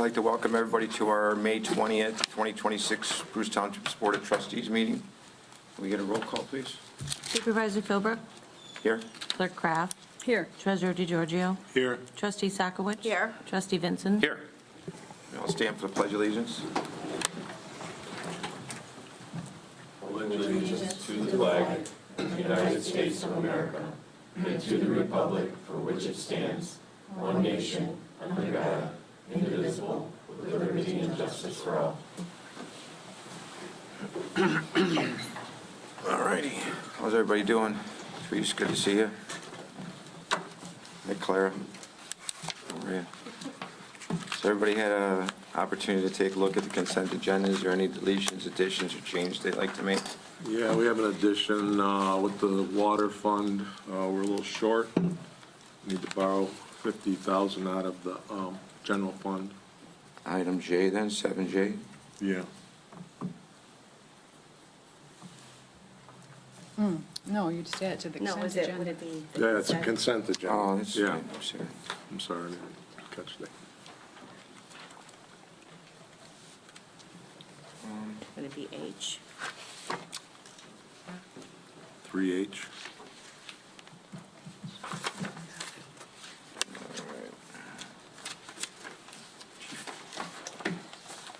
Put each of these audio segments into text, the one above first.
like to welcome everybody to our May 20th, 2026 Bruce Township Board of Trustees meeting. Can we get a roll call, please? Supervisor Philbrook. Here. Clerk Kraft. Here. Treasurer DeGiorgio. Here. Trustee Sakowicz. Here. Trustee Vincent. Here. I'll stand for the Pledge of Allegiance. Allegiance to the flag of the United States of America and to the republic for which it stands, one nation, under God, indivisible, with liberty and justice for all. All righty. How's everybody doing? It's good to see you. Hey, Clara. How are you? So everybody had an opportunity to take a look at the consent agenda. Is there any deletions, additions, or changes they'd like to make? Yeah, we have an addition with the water fund. We're a little short. Need to borrow $50,000 out of the general fund. Item J then, 7J. Yeah. No, you just add it to the No, consent is it, agenda. would it be? Yeah, it's a consent agenda. Oh, that's Yeah. right. I'm sorry. I'm sorry, I didn't catch that. Would it be H? 3H.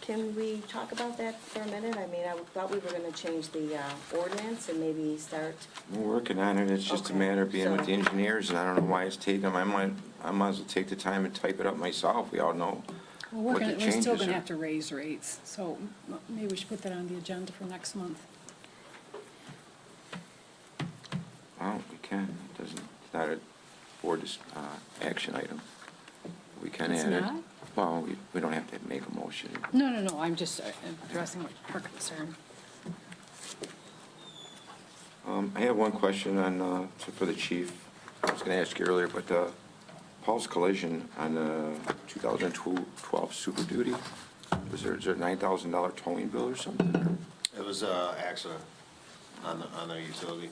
Can we talk about that for a minute? I mean, I thought we were going to change the ordinance and maybe start, We're working on it. It's just a Okay. matter of being with So- the engineers, and I don't know why it's taking them. I might as well take the time and type it up myself. We all know Well, what the we're still changes going to are. have to raise rates, so maybe we should put that on the agenda for next month. Well, we can. It's not a board action item. We can It's add it. not? Well, we don't have to make a motion. No, I'm just addressing our concern. I have one question on, for the chief. I was going to ask you earlier, but Paul's collision on 2012 Super Duty, is there a $9,000 towing bill or something? Or? It was accident on the utility,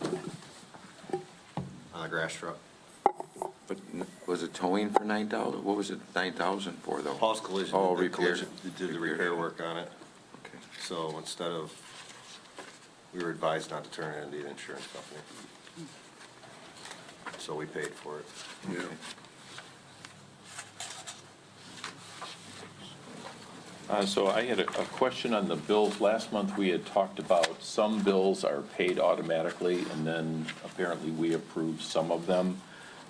on the grass truck. But was it towing for $9,000? What was it 9,000 for though? Paul's Collision Oh, did the repair. collision, did the repair work on it. Okay. So instead of, we were advised not to turn it into the insurance company. So we paid for it. Yeah. So I had a question on the bills. Last month, we had talked about some bills are paid automatically, and then apparently we approved some of them.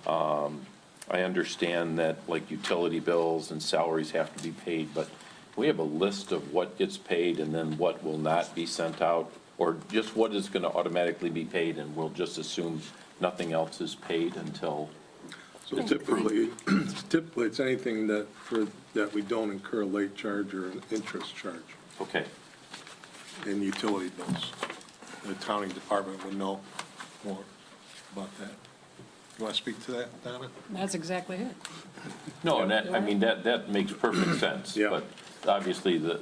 I understand that like utility bills and salaries have to be paid, but we have a list of what gets paid and then what will not be sent out, or just what is going to automatically be paid, and we'll just assume nothing else is paid until, So typically it's anything that we don't incur a late charge or an interest charge okay. in utility bills. The accounting department would know more about that. You want to speak to that, Donna? That's exactly it. No, and that, I mean, that makes perfect sense. Yeah. But obviously, the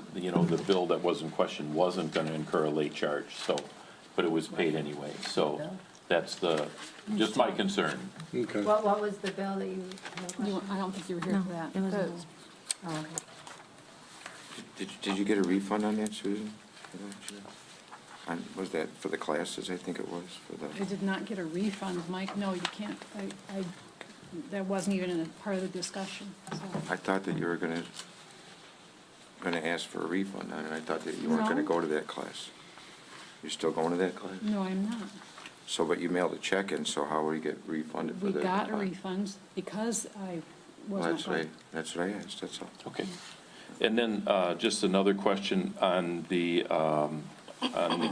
bill that was in question wasn't going to incur a late charge, so, but it was paid anyway. So that's just my concern. Okay. What was the bill that you? I don't think you were here No, for that. it wasn't. Oh, Did you get a refund on that, Susan? Was that for the classes, I think it was, for I the, did not get a refund, Mike. No, you can't. That wasn't even a part of the discussion, so. I thought that you were gonna ask for a refund on it. I thought that you weren't gonna No. go to that class. You're still going to that class? No, I'm not. So, but you mailed a check in, so how would you get refunded for We the? got a refund because I Well, wasn't. that's what I asked, that's all. Okay. And then just another question on the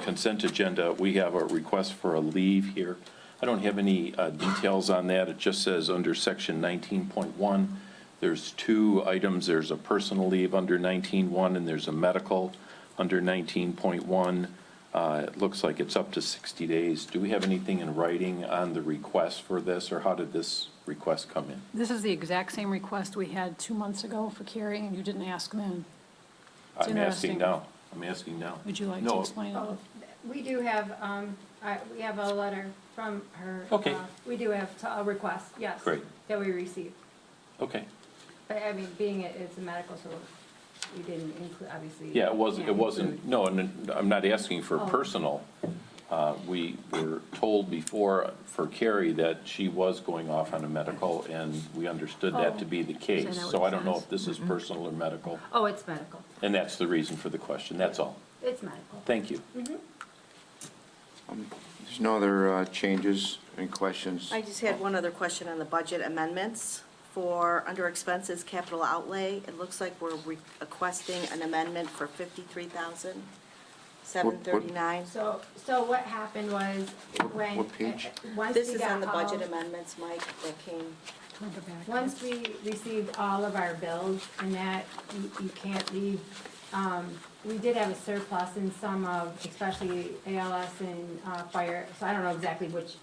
consent agenda. We have a request for a leave here. I don't have any details on that. It just says under section 19.1, there's two items. There's a personal leave under 19.1 and there's a medical under 19.1. It looks like it's up to 60 days. Do we have anything in writing on the request for this, or how did this request come in? This is the exact same request we had 2 months ago for Carrie, and you didn't ask then. It's I'm asking interesting. now. I'm asking now. Would you like No. to explain it? Oh, we do have, we have a letter from her. Okay. We do have a request, yes. Great. That we received. Okay. But I mean, being it's a medical, so you didn't include, obviously. Yeah, it can't wasn't, include. no, and I'm not asking for Oh. personal. We were told before for Carrie that she was going off on a medical, and we understood that to be the case. that what So it I don't know says? if this is personal or medical, Oh, it's medical. and that's the reason for the question, that's all. It's medical. Thank you. There's no other changes, any questions? I just had one other question on the budget amendments. For, under expenses, capital outlay, it looks like we're requesting an amendment for $53,739. So what happened was when. What page? once This we is got on the budget all- amendments, Mike, that came, Toward the back. Once we received all of our bills and that, you can't leave, we did have a surplus in some of, especially ALS and fire, so I don't know exactly which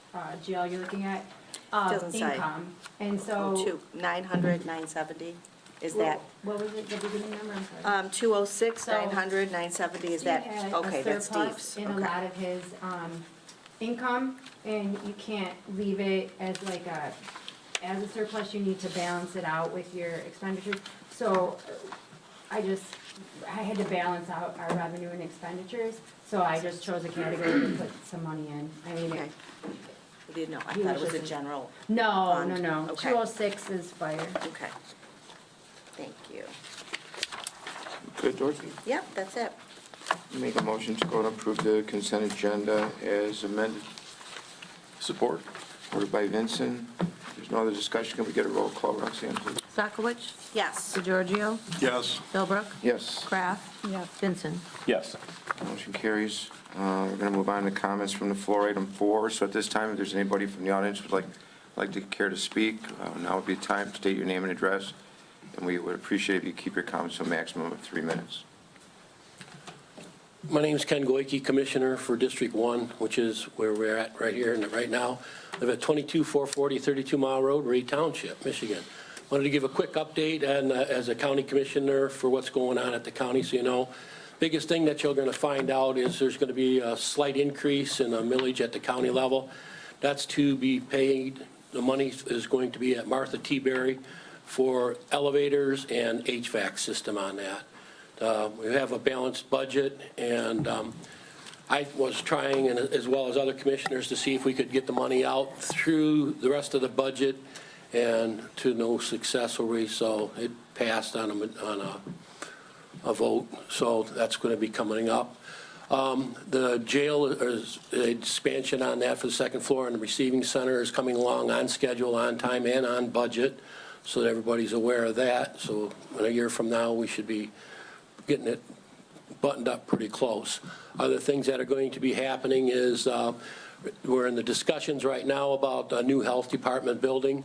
jail you're looking at. Doesn't say. Income, and so. 900, 970, is that? What was it, the beginning number, I'm sorry? 206, So- 900, 970, is that? Steve had Okay, a that's surplus Steve's. in a Okay. lot of his income, and you can't leave it as like as a surplus, you need to balance it out with your expenditures. So I had to balance out our revenue and expenditures, so I just chose a category to put some money in. I mean, Okay. I didn't know, I He thought it was was a just- general. no, Fund. no. Okay. 206 is fire. Okay. Thank you. Good, Dorothy? Yep, that's it. Make a motion to go and approve the consent agenda as amended, Support? ordered by Vincent. There's no other discussion, can we get a roll call, Roxanne, please? Sakowicz, Yes. DeGiorgio, Yes. Philbrook, Yes. Kraft, Yes. Vincent. Yes. Motion carries. We're going to move on to comments from the floor, item 4. So at this time, if there's anybody from the audience who would like to care to speak, now would be time to state your name and address, and we would appreciate if you keep your comments to a maximum of 3 minutes. My name is Ken Goyke, Commissioner for District 1, which is where we're at right here and right now. I live at 22440 32 Mile Road, Ray Township, Michigan. Wanted to give a quick update and as a county commissioner for what's going on at the county, so you know. Biggest thing that you're going to find out is there's going to be a slight increase in a millage at the county level. That's to be paid. The money is going to be at Martha T. Berry for elevators and HVAC system on that. We have a balanced budget, and I was trying, and as well as other commissioners, to see if we could get the money out through the rest of the budget, and to no success, so it passed on a vote, so that's going to be coming up. The jail, is expansion on that for the second floor and the receiving center is coming along on schedule, on time, and on budget, so that everybody's aware of that. So in a year from now, we should be getting it buttoned up pretty close. Other things that are going to be happening is we're in the discussions right now about a new health department building.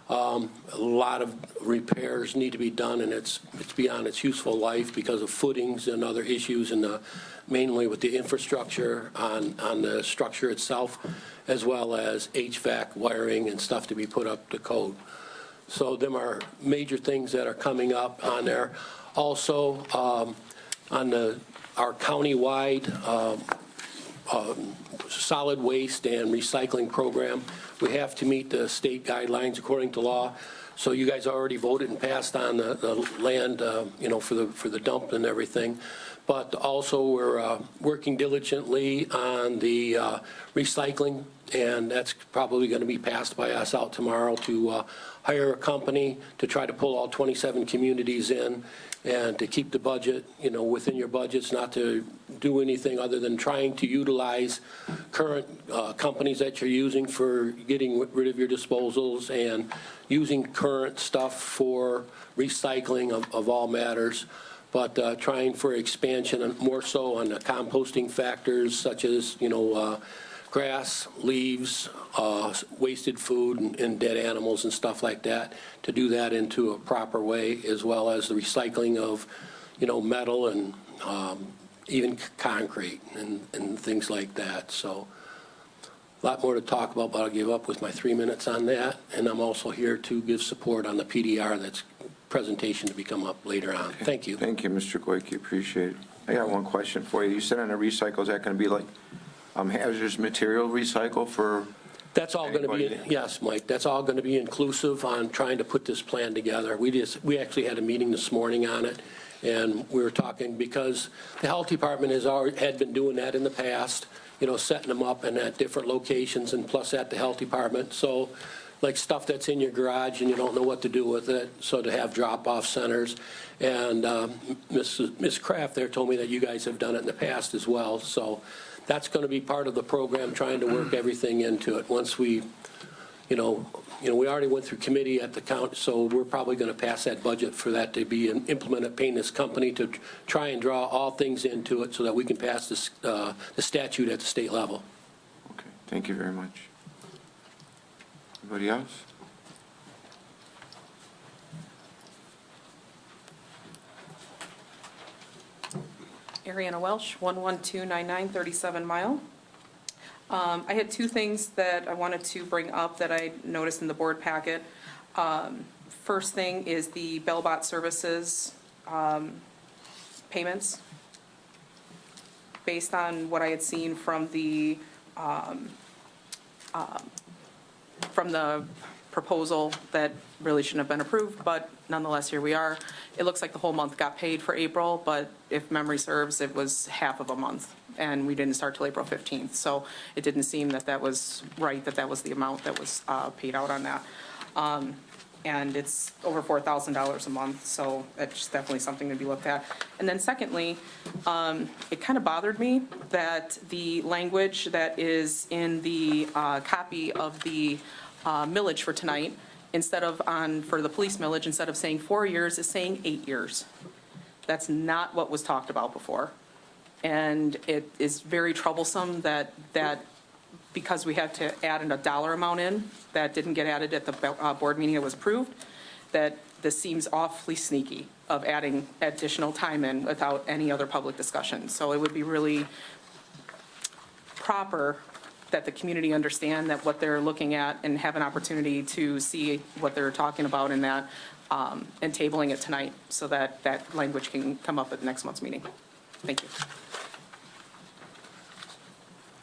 A lot of repairs need to be done, and it's beyond its useful life because of footings and other issues, and mainly with the infrastructure on the structure itself, as well as HVAC wiring and stuff to be put up to code. So them are major things that are coming up on there. Also, on our countywide solid waste and recycling program, we have to meet the state guidelines according to law. So you guys already voted and passed on the land, for the dump and everything. But also, we're working diligently on the recycling, and that's probably going to be passed by us out tomorrow to hire a company to try to pull all 27 communities in and to keep the budget, within your budgets, not to do anything other than trying to utilize current companies that you're using for getting rid of your disposals and using current stuff for recycling of all matters, but trying for expansion and more so on the composting factors such as, grass, leaves, wasted food, and dead animals and stuff like that, to do that into a proper way, as well as the recycling of, metal and even concrete and things like that. So a lot more to talk about, but I'll give up with my 3 minutes on that. And I'm also here to give support on the PDR that's presentation to be come up later on. Thank you. Thank you, Mr. Goyke, appreciate it. I got one question for you. You said on the recycle, is that going to be like hazardous material recycle for? That's all going to be, Anybody? yes, Mike, that's all going to be inclusive on trying to put this plan together. We actually had a meeting this morning on it, And we were talking, because the health department had been doing that in the past, setting them up and at different locations and plus at the health department. So like stuff that's in your garage and you don't know what to do with it, so to have drop-off centers. And Ms. Kraft there told me that you guys have done it in the past as well. So that's going to be part of the program, trying to work everything into it. Once we, we already went through committee at the county, so we're probably going to pass that budget for that to be implemented, paying this company to try and draw all things into it so that we can pass this, the statute at the state level. Okay, thank you very much. Anybody else? Ariana Welsh, 11299 37 Mile. I had two things that I wanted to bring up that I noticed in the board packet. First thing is the Bellbot Services payments. Based on what I had seen from the proposal that really shouldn't have been approved, but nonetheless, here we are. It looks like the whole month got paid for April, but if memory serves, it was half of a month, and we didn't start till April 15th. So it didn't seem that that was right, that that was the amount that was paid out on that. And it's over $4,000 a month, so that's definitely something to be looked at. And then secondly, it kind of bothered me that the language that is in the copy of the millage for tonight, instead of for the police millage, instead of saying 4 years, is saying 8 years. That's not what was talked about before. And it is very troublesome that because we had to add a dollar amount in, that didn't get added at the board meeting that was approved, that this seems awfully sneaky of adding additional time in without any other public discussion. So it would be really proper that the community understand that what they're looking at and have an opportunity to see what they're talking about in that, and tabling it tonight so that that language can come up at next month's meeting. Thank you.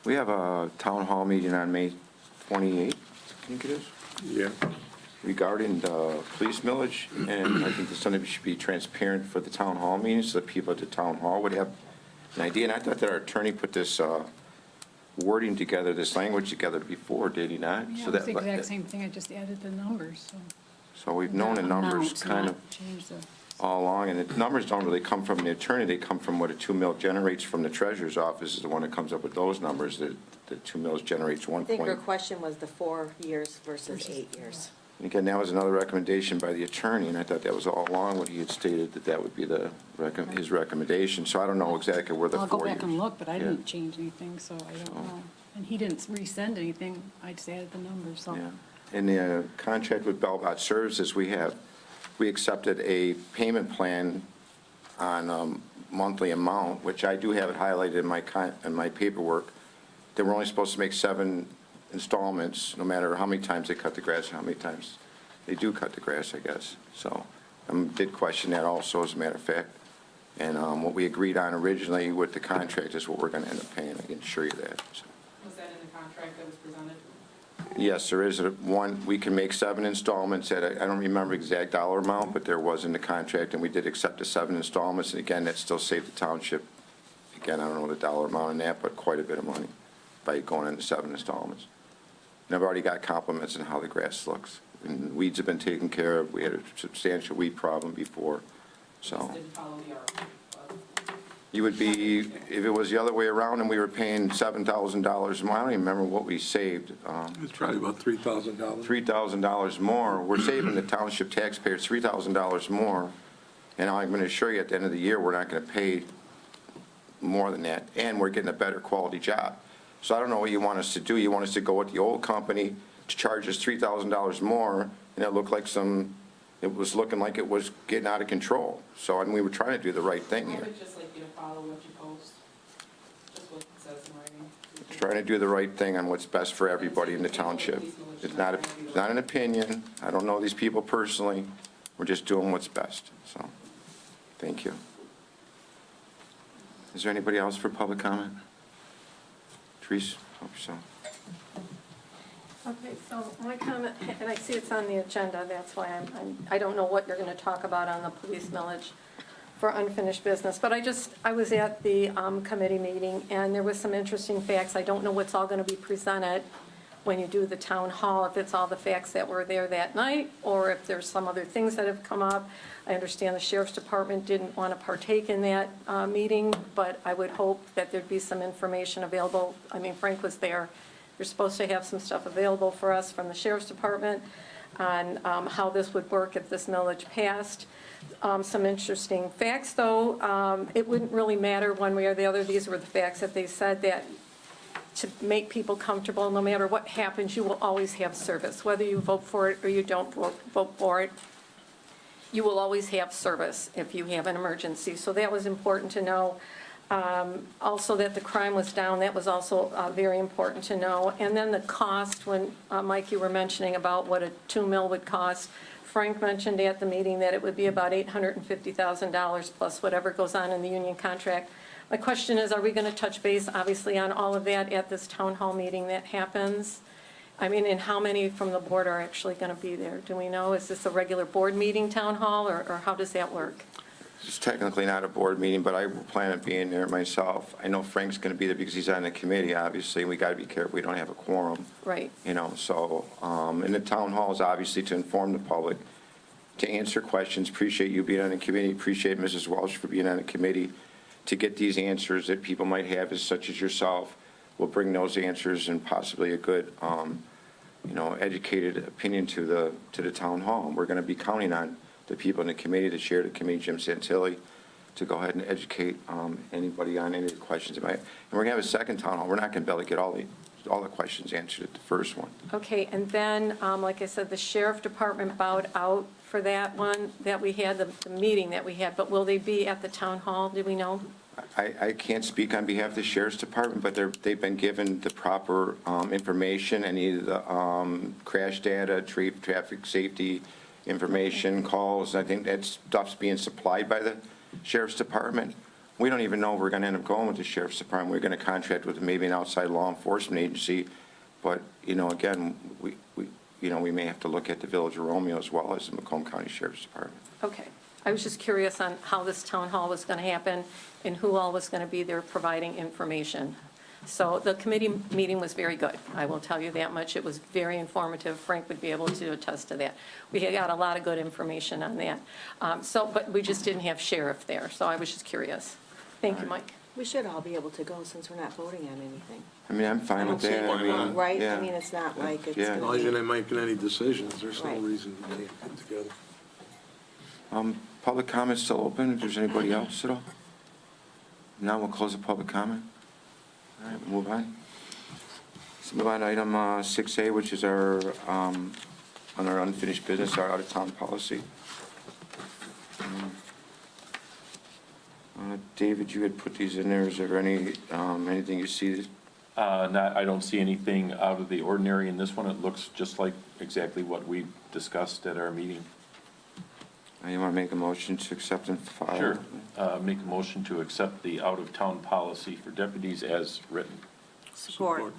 We have a town hall meeting on May 28th, I think it is, Yeah. regarding the police millage, and I think that something should be transparent for the town hall meetings, so that people at the town hall would have an idea. And I thought that our attorney put this wording together, this language together before, did he not? Yeah, So it was that- the exact same thing, I just added the numbers, so. So we've known the numbers Amounts, kind of not change the. all along, and the numbers don't really come from the attorney, they come from what a 2 mil generates from the treasurer's office is the one that comes up with those numbers, that the 2 mils generates 1 I think her point. question was the 4 years versus 8 years. And again, that was another recommendation by the attorney, and I thought that was all along what he had stated, that that would be his recommendation, so I don't know exactly where the 4 I'll years. go back and look, but I Yeah. didn't change anything, so I don't know. And he didn't resend anything, I just added the numbers, so. Yeah. In the contract with Bellbot Services, we accepted a payment plan on monthly amount, which I do have it highlighted in my paperwork, that we're only supposed to make 7 installments, no matter how many times they cut the grass, or how many times they do cut the grass, I guess. So I did question that also, as a matter of fact. And what we agreed on originally with the contract is what we're going to end up paying. I can assure you that. So. Was that in the contract that was presented? Yes, there is one, we can make 7 installments at, I don't remember exact dollar amount, but there was in the contract, and we did accept the 7 installments, and again, that still saved the township, again, I don't know the dollar amount on that, but quite a bit of money by going into 7 installments. And I've already got compliments on how the grass looks, and weeds have been taken care of, we had a substantial weed problem before, so. Just didn't follow the article, but. You would be, if it was the other way around and we were paying $7,000 more, I don't even remember what we saved. It's probably about $3,000. $3,000 more. We're saving the township taxpayers $3,000 more. And I'm going to assure you, at the end of the year, we're not going to pay more than that. And we're getting a better quality job. So I don't know what you want us to do. You want us to go with the old company to charge us $3,000 more, and it looked like it was looking like it was getting out of control. So, we were trying to do the right thing I here. would just like you to follow what you post, just what it says in writing. Trying to do the right thing on what's best for everybody in the township. It's not an opinion. I don't know these people personally. We're just doing what's best, so, thank you. Is there anybody else for public comment? Therese, help yourself. Okay, so my comment, and I see it's on the agenda, that's why I don't know what you're going to talk about on the police millage. for unfinished business. But I was at the committee meeting, and there was some interesting facts. I don't know what's all going to be presented when you do the town hall, if it's all the facts that were there that night, or if there's some other things that have come up. I understand the sheriff's department didn't want to partake in that meeting, but I would hope that there'd be some information available. I mean, Frank was there. You're supposed to have some stuff available for us from the sheriff's department on how this would work if this millage passed. Some interesting facts, though. It wouldn't really matter one way or the other. These were the facts that they said, that to make people comfortable, no matter what happens, you will always have service. Whether you vote for it or you don't vote for it, you will always have service if you have an emergency. So that was important to know. Also that the crime was down, that was also very important to know. And then the cost, when, Mike, you were mentioning about what a 2 mil would cost, Frank mentioned at the meeting that it would be about $850,000 plus whatever goes on in the union contract. My question is, are we going to touch base, obviously, on all of that at this town hall meeting that happens? I mean, and how many from the board are actually going to be there? Do we know? Is this a regular board meeting, town hall, or how does that work? It's technically not a board meeting, but I plan on being there myself. I know Frank's going to be there because he's on the committee, obviously, and we got to be careful we don't have a quorum. Right. You know, so, and the town hall is obviously to inform the public, to answer questions. Appreciate you being on the committee, appreciate Mrs. Welsh for being on the committee, to get these answers that people might have, as such as yourself. We'll bring those answers and possibly a good, you know, educated opinion to the town hall. We're going to be counting on the people in the committee, the chair of the committee, Jim Santilli, to go ahead and educate anybody on any of the questions. And we're going to have a second town hall. We're not going to be able to get all the questions answered at the first one. Okay, and then, like I said, the sheriff department bowed out for that one that we had, the meeting that we had, but will they be at the town hall? Do we know? I can't speak on behalf of the sheriff's department, but they've been given the proper information, and either the crash data, traffic safety information, calls. I think that stuff's being supplied by the sheriff's department. We don't even know if we're going to end up going with the sheriff's department. We're going to contract with maybe an outside law enforcement agency, but, you know, again, we may have to look at the Village of Romeo as well as the Macomb County Sheriff's Department. Okay. I was just curious on how this town hall was going to happen and who all was going to be there providing information. So the committee meeting was very good. I will tell you that much. It was very informative. Frank would be able to attest to that. We got a lot of good information on that. But we just didn't have sheriff there, so I was just curious. Thank you, Mike. We should all be able to go since we're not voting on anything. I mean, I'm fine with that. Why not? Right? Yeah. I mean, it's not like it's Yeah. As going long as to you're be. not making any decisions, there's no Right. reason to get together. Public comment still open, if there's anybody else at all? Now we'll close the public comment. All right, we'll move on. Let's move on to item 6A, which is our, on our unfinished business, our out-of-town policy. David, you had put these in there. Is there anything you see? I don't see anything out of the ordinary in this one. It looks just like exactly what we discussed at our meeting. You want to make a motion to accept and file? Sure. Make a motion to accept the out-of-town policy for deputies as written. Support.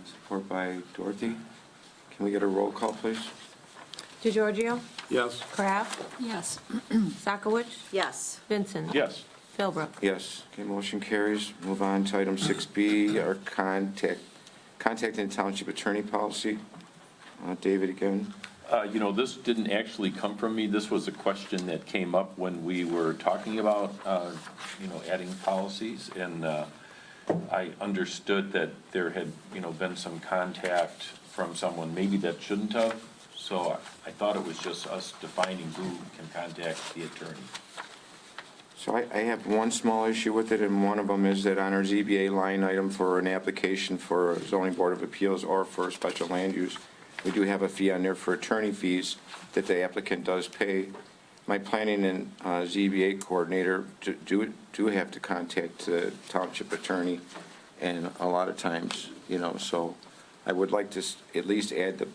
Support by Dorothy. Can we get a roll call, please? DeGiorgio, Yes. Kraft, Yes. Sakowicz, Yes. Vincent. Yes. Philbrook. Yes. Okay, motion carries. Move on to item 6B, our contacting the township attorney policy. David again. You know, this didn't actually come from me. This was a question that came up when we were talking about, you know, adding policies. And I understood that there had, you know, been some contact from someone maybe that shouldn't have. So I thought it was just us defining who can contact the attorney. So I have one small issue with it, and one of them is that on our ZBA line item for an application for a zoning board of appeals or for a special land use, we do have a fee on there for attorney fees that the applicant does pay. My planning and ZBA coordinator do have to contact the township attorney, and a lot of times, you know, so I would like to at least add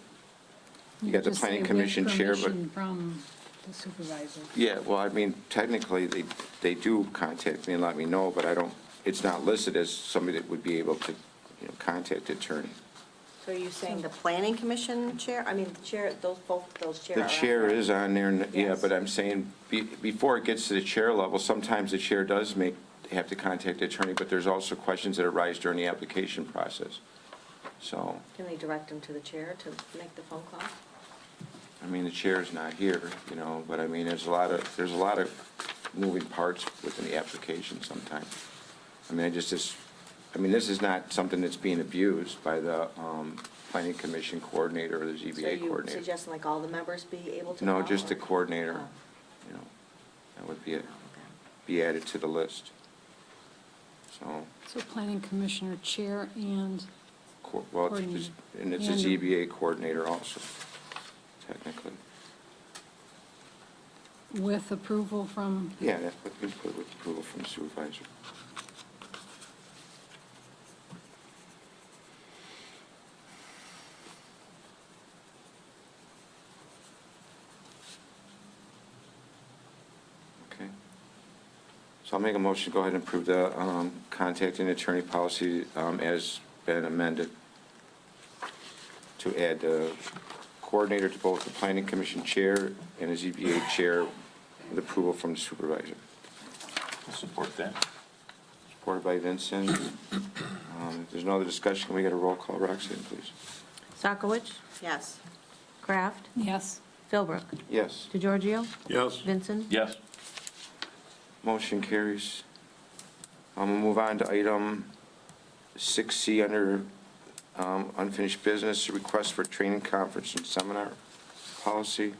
you got the Just say planning with commission chair, but. permission from the supervisor. Yeah, well, I mean, technically, they do contact me and let me know, but it's not listed as somebody that would be able to, you know, contact the attorney. So are you saying the planning commission chair? I mean, the chair, both those chairs are The on chair there. is on there, yeah, Yes. but I'm saying, before it gets to the chair level, sometimes the chair does have to contact the attorney, but there's also questions that arise during the application process. So, Can they direct them to the chair to make the phone call? I mean, the chair's not here, but I mean, there's a lot of moving parts within the application sometimes. I mean, this is not something that's being abused by the planning commission coordinator or the So ZBA you coordinator. suggesting like all the members be able to No, call, just the or- coordinator, Oh. that would be Okay. be added to the list. So, So planning commissioner, chair, and well, Coordinator. and it's a And- ZBA coordinator also, technically. with approval from, Yeah, that would be put with approval from the supervisor. Okay. So I'll make a motion, to go ahead and approve the contacting attorney policy as been amended to add the coordinator to both the planning commission chair and the ZBA chair with approval from the supervisor. I'll support that. Supported by Vincent. If there's no other discussion, can we get a roll call, Roxanne, please? Sockowitz, Yes. Kraft, yes, Philbrook, Yes. DeGiorgio, Yes. Vincent, Yes. Motion carries. We'll move on to item 6C under unfinished business, request for training conference and seminar policy.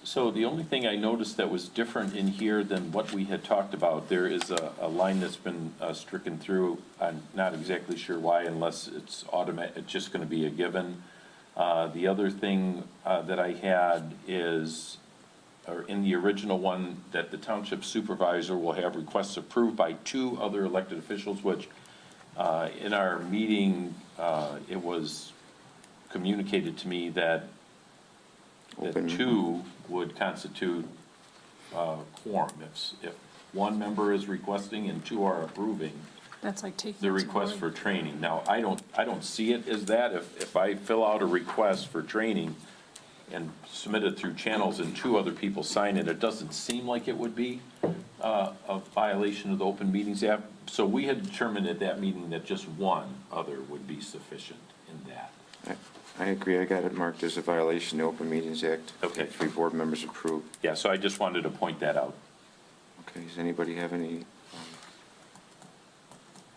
So the only thing I noticed that was different in here than what we had talked about, there is a line that's been stricken through. I'm not exactly sure why, unless it's it's just going to be a given. The other thing that I had is, or in the original one, that the township supervisor will have requests approved by 2 other elected officials, which in our meeting, it was communicated to me that Open. 2 would constitute quorum. If one member is requesting and 2 are approving that's like taking. the it to request board. for training. Now, I don't see it as that. If I fill out a request for training and submit it through channels and 2 other people sign it, it doesn't seem like it would be a violation of the Open Meetings Act. So we had determined at that meeting that just 1 other would be sufficient in that. I agree, I got it marked as a violation of the Open Meetings Act. Okay. 3 board members approved. Yeah, so I just wanted to point that out. Okay, does anybody have any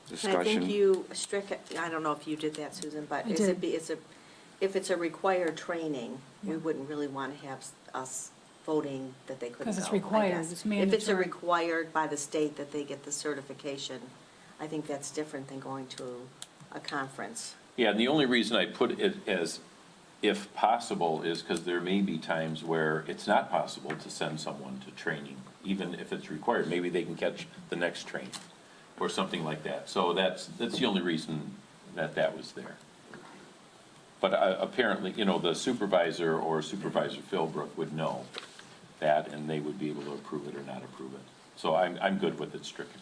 And I discussion? think you I don't know if you did that, Susan, but I is did. if it's a required training, we wouldn't really want to have us voting that they couldn't go. 'Cause it's I required, guess. it's If it's a mandatory. required by the state that they get the certification, I think that's different than going to a conference. Yeah, and the only reason I put it as if possible is because there may be times where it's not possible to send someone to training, even if it's required. Maybe they can catch the next train or something like that. So that's the only reason that was there. But apparently, the supervisor or Supervisor Philbrook would know that, and they would be able to approve it or not approve it. So I'm good with it stricken.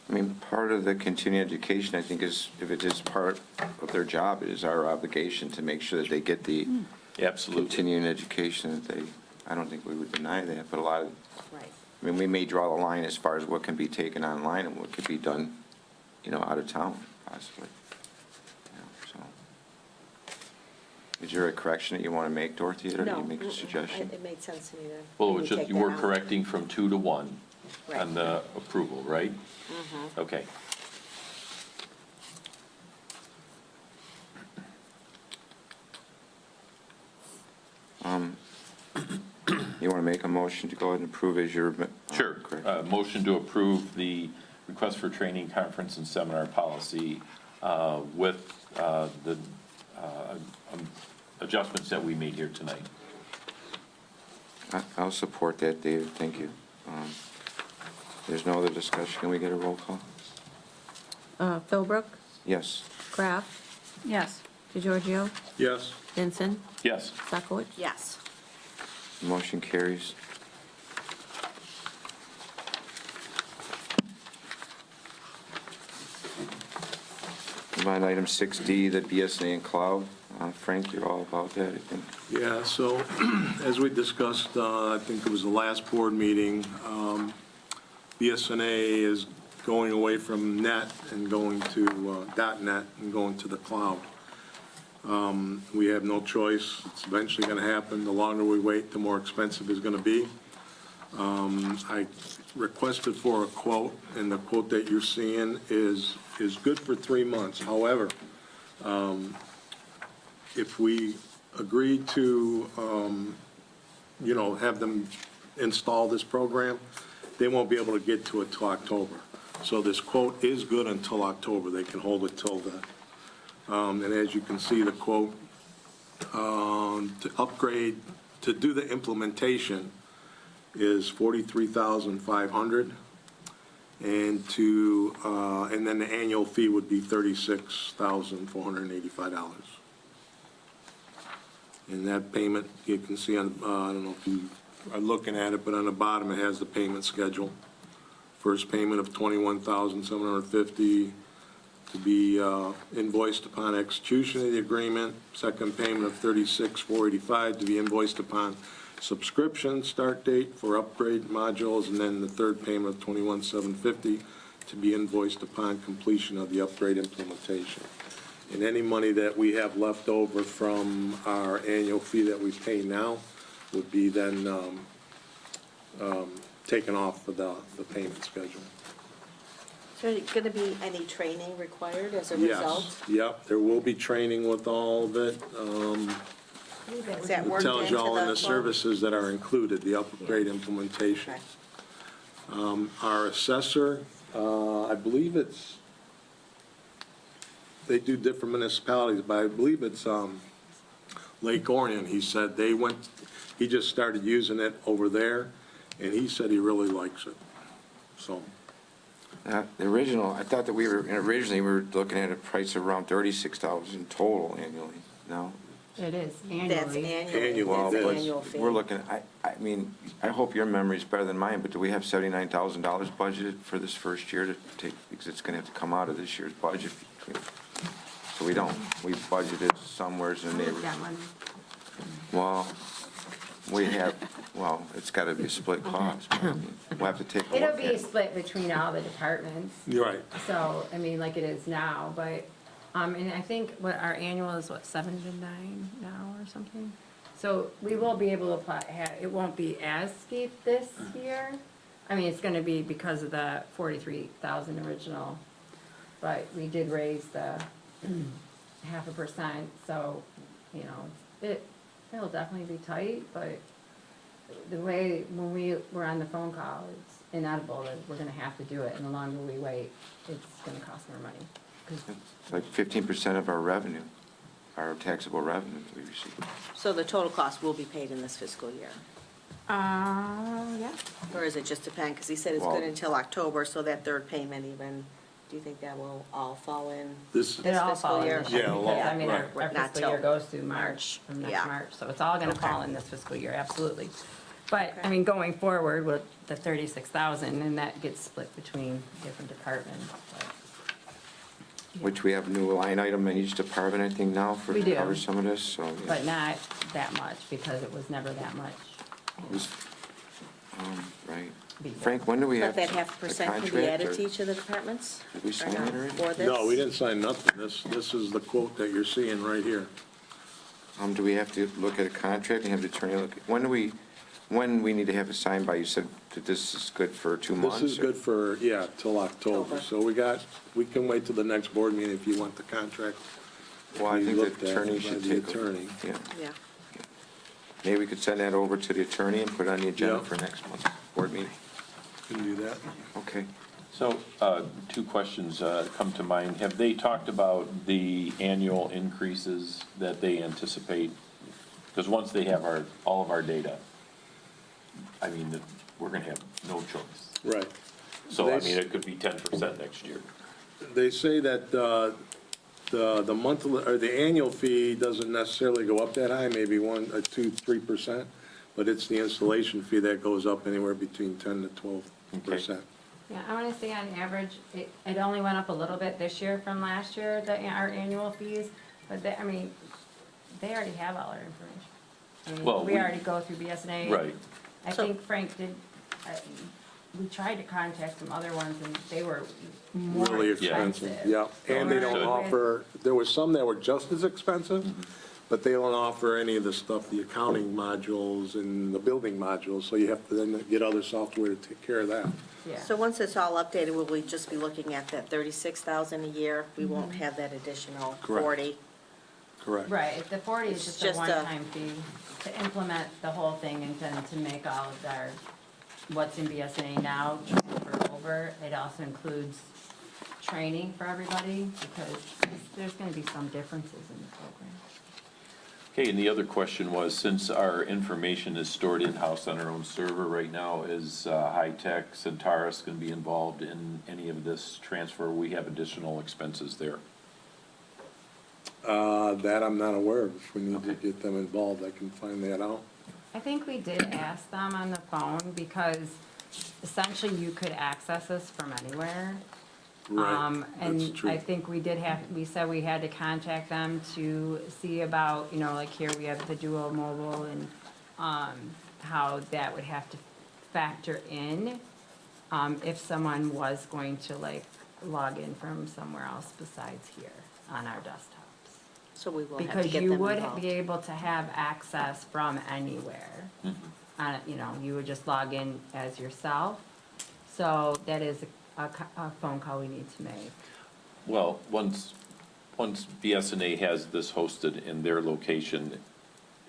I mean, part of the continuing education, I think, is, if it is part of their job, it is our obligation to make sure that they get the Absolutely. continuing education that they, I don't think we would deny that, but Right. I mean, we may draw the line as far as what can be taken online and what could be done, out of town, possibly. So, is there a correction that you want to make, Dorothy, or do No, you make a suggestion? It made sense to me to. Well, it maybe was just, take you that were out. correcting from 2 to 1 Right. on the approval, right? Okay. You want to make a motion to go ahead and approve as your... Sure. correct. Motion to approve the request for training, conference, and seminar policy with the adjustments that we made here tonight. I'll support that, David, thank you. There's no other discussion, can we get a roll call? Philbrook, Yes. Kraft, Yes, DeGiorgio, Yes. Vincent, Yes. Sockowitz. Yes. Motion carries. On item 6D, the BSNA and cloud. Frank, you're all about that, I think. Yeah, so as we discussed, I think it was the last board meeting, BSNA is going away from net and going to .net and going to the cloud. We have no choice. It's eventually going to happen. The longer we wait, the more expensive it's going to be. I requested for a quote, and the quote that you're seeing is good for 3 months. However, if we agree to, have them install this program, they won't be able to get to it till October. So this quote is good until October. They can hold it till then. And as you can see, the quote, to upgrade, to do the implementation is $43,500. And and then the annual fee would be $36,485. And that payment, you can see on, I don't know if you are looking at it, but on the bottom it has the payment schedule. First payment of $21,750 to be invoiced upon execution of the agreement. Second payment of $36,485 to be invoiced upon subscription start date for upgrade modules, and then the third payment of $21,750 to be invoiced upon completion of the upgrade implementation. And any money that we have left over from our annual fee that we pay now would be then taken off of the payment schedule. Is there going to be any training required as a result? Yes, yep, there will be training with all of it. Is that It worked tells into you all in the quote? services that are included, the upgrade implementation. Okay. Our assessor, I believe they do different municipalities, but I believe it's Lake Orion. He said he just started using it over there, and he said he really likes it. So, The original, I thought that originally we were looking at a price of around $36,000 total annually. No? It is That's annually. annually. Annual, That's it an is. annual fee. We're looking, I mean, I hope your memory's better than mine, but do we have $79,000 budgeted for this first year to take, because it's going to have to come out of this year's budget. So we don't. We budgeted somewhere in the neighborhood. That one. Well, it's got to be a split cost. I mean, we'll have to take a It'll look be at it. split between all the departments. you're right. So, I mean, like it is now, but, and I think what our annual is, 7 to 9 now or something? So we will be able to apply, it won't be as steep this year. I mean, it's gonna be because of the 43,000 original, but we did raise the 0.5%, so, it'll definitely be tight, but the way, when we were on the phone call, it's inedible that we're gonna have to do it, and the longer we wait, it's gonna cost more money. 'Cause It's like 15% of our revenue, our taxable revenue we receive. So the total cost will be paid in this fiscal year? Yeah. Or is it just depend, because he said it's Well- good until October, so that third payment even, do you think that will all fall in? This, It all fiscal falls in year? this Yeah, year, well, because, I mean, our right. Not fiscal year till goes through March, from next Yeah. March, so it's all gonna Okay. fall in this fiscal year, absolutely. But, I Okay. mean, going forward with the 36,000, and that gets split between different departments, but. Which we have a new line item in each department, I think, now for We to do. cover some of this, so. yeah. But not that much, because it was never that much. It was- Right. Before. Frank, when do we have But that a 0.5% can be contract, added or to each of the departments? Did we Or sign not, it already? for this? no, we didn't sign nothing. This is the quote that you're seeing right here. Do we have to look at a contract and have the attorney look? When we need to have it signed by? You said that this is good for 2 months? This is or- good for, till October. October. So we can wait till the next board meeting if you want the contract. Well, I be think looked the at attorney by should the take. attorney. Yeah. Yeah. Maybe we could send that over to the attorney and put it on the agenda Yeah. for next month's board meeting. Can do that. Okay. So, 2 questions come to mind. Have they talked about the annual increases that they anticipate? Because once they have all of our data, I mean, we're gonna have no choice. Right. So, I mean, it could be 10% next year. They say that the monthly, or the annual fee doesn't necessarily go up that high, maybe 1 or 2, 3%, but it's the installation fee that goes up anywhere between 10 to 12%. Yeah, I want to say on average, it only went up a little bit this year from last year, our annual fees, but they, I mean, they already have all our information. I mean, Well, we we- already go through BSNA. Right. I think Frank did, we tried to contact some other ones and they were more Really expensive. expensive, yeah. And they don't Understood. offer, there was some that were just as expensive, but they don't offer any of the stuff, the accounting modules and the building modules, so you have to then get other software to take care of that. Yeah. So once it's all updated, will we just be looking at that 36,000 a year? We won't have that additional Correct. 40? Correct. Right, the 40 is It's just a just a- one-time fee to implement the whole thing and then to make all of our, what's in BSNA now, transfer over. It also includes training for everybody because there's going to be some differences in the program. Okay, and the other question was, since our information is stored in-house on our own server right now, is High Tech, Centaurus going to be involved in any of this transfer? We have additional expenses there. That I'm not aware of. If we need to Okay. get them involved, I can find that out. I think we did ask them on the phone because essentially you could access this from anywhere. Right, And that's true. I think we said we had to contact them to see about, like here we have the dual mobile and, how that would have to factor in, if someone was going to log in from somewhere else besides here on our desktops. So we will have to Because get you them would involved. be able to have access from anywhere. You would just log in as yourself. So that is a phone call we need to make. Well, once BSNA has this hosted in their location,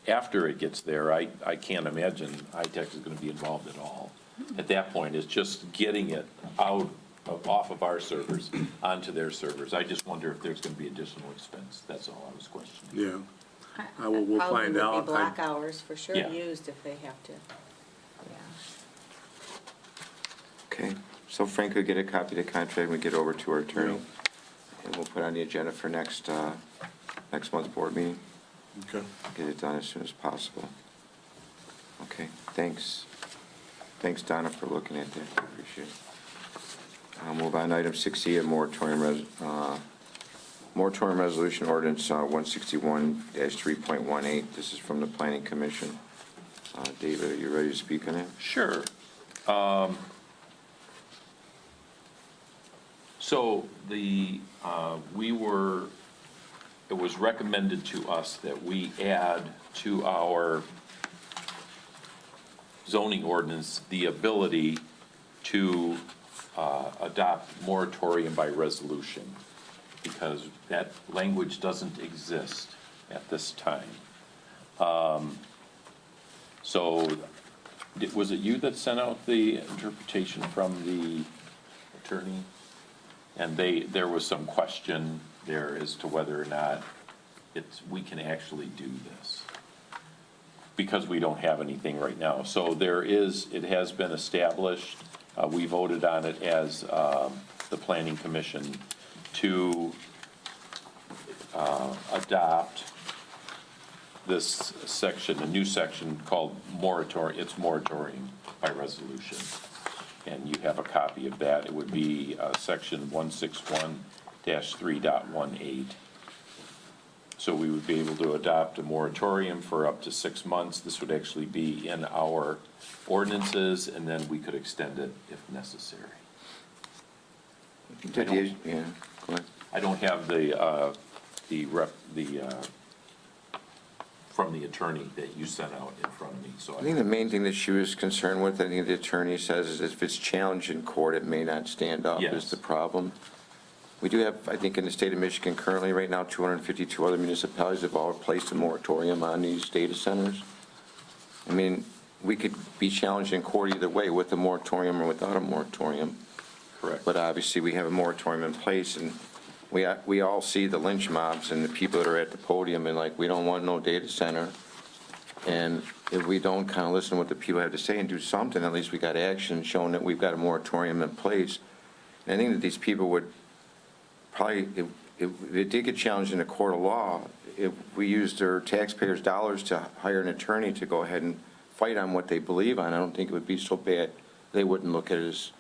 after it gets there, I can't imagine High Tech is going to be involved at all. At that point, it's just getting it off of our servers onto their servers. I just wonder if there's going to be additional expense. That's all I was questioning. Yeah. We'll find out. Probably would be block hours for sure Yeah. used if they have to. Yeah. Okay, so Frank could get a copy of the contract, we get over to our attorney, Yeah. and we'll put on the agenda for next month's board meeting. Okay. Get it done as soon as possible. Okay, thanks. Thanks, Donna, for looking at that, I appreciate it. I'll move on to item 6E, a moratorium resolution ordinance 161-3.18. This is from the Planning Commission. David, are you ready to speak on it? Sure. So it was recommended to us that we add to our zoning ordinance the ability to adopt moratorium by resolution, because that language doesn't exist at this time. So, was it you that sent out the interpretation from the attorney? And there was some question there as to whether or not we can actually do this, because we don't have anything right now. So it has been established, we voted on it as the Planning Commission to adopt this section, a new section called moratorium, it's moratorium by resolution. And you have a copy of that. It would be section 161-3.18. So we would be able to adopt a moratorium for up to 6 months. This would actually be in our ordinances, and then we could extend it if necessary. Yeah, go ahead. I don't have from the attorney that you sent out in front of me, so I think the main thing that she was concerned with, I think the attorney says, is if it's challenged in court, it may not stand up, Yes. is the problem. We do have, I think in the state of Michigan currently, right now, 252 other municipalities have all placed a moratorium on these data centers. I mean, we could be challenged in court either way, with a moratorium or without a moratorium. correct. But obviously, we have a moratorium in place, and we all see the lynch mobs and the people that are at the podium, and like, we don't want no data center. And if we don't kind of listen to what the people have to say and do something, at least we got action showing that we've got a moratorium in place. And I think that these people would probably, if it did get challenged in a court of law, if we used their taxpayers' dollars to hire an attorney to go ahead and fight on what they believe on, I don't think it would be so bad. They wouldn't look at it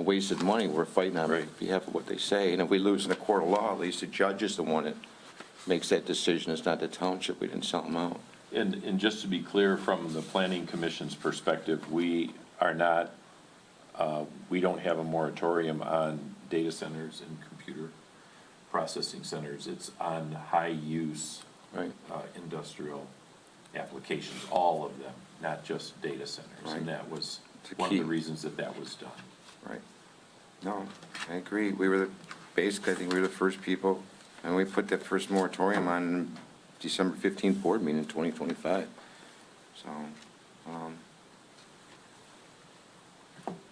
wasted money. We're fighting on Right. behalf of what they say. And if we lose in a court of law, at least the judge is the one that makes that decision. It's not the township. We didn't sell them out. And just to be clear, from the planning commission's perspective, we are not, we don't have a moratorium on data centers and computer processing centers. It's on high-use Right. Industrial applications, all of them, not just data centers. Right. And that was It's a one of key. the reasons that that was done. Right. No, I agree. We were basically, I think we were the first people, and we put that first moratorium on December 15th board meeting in 2025.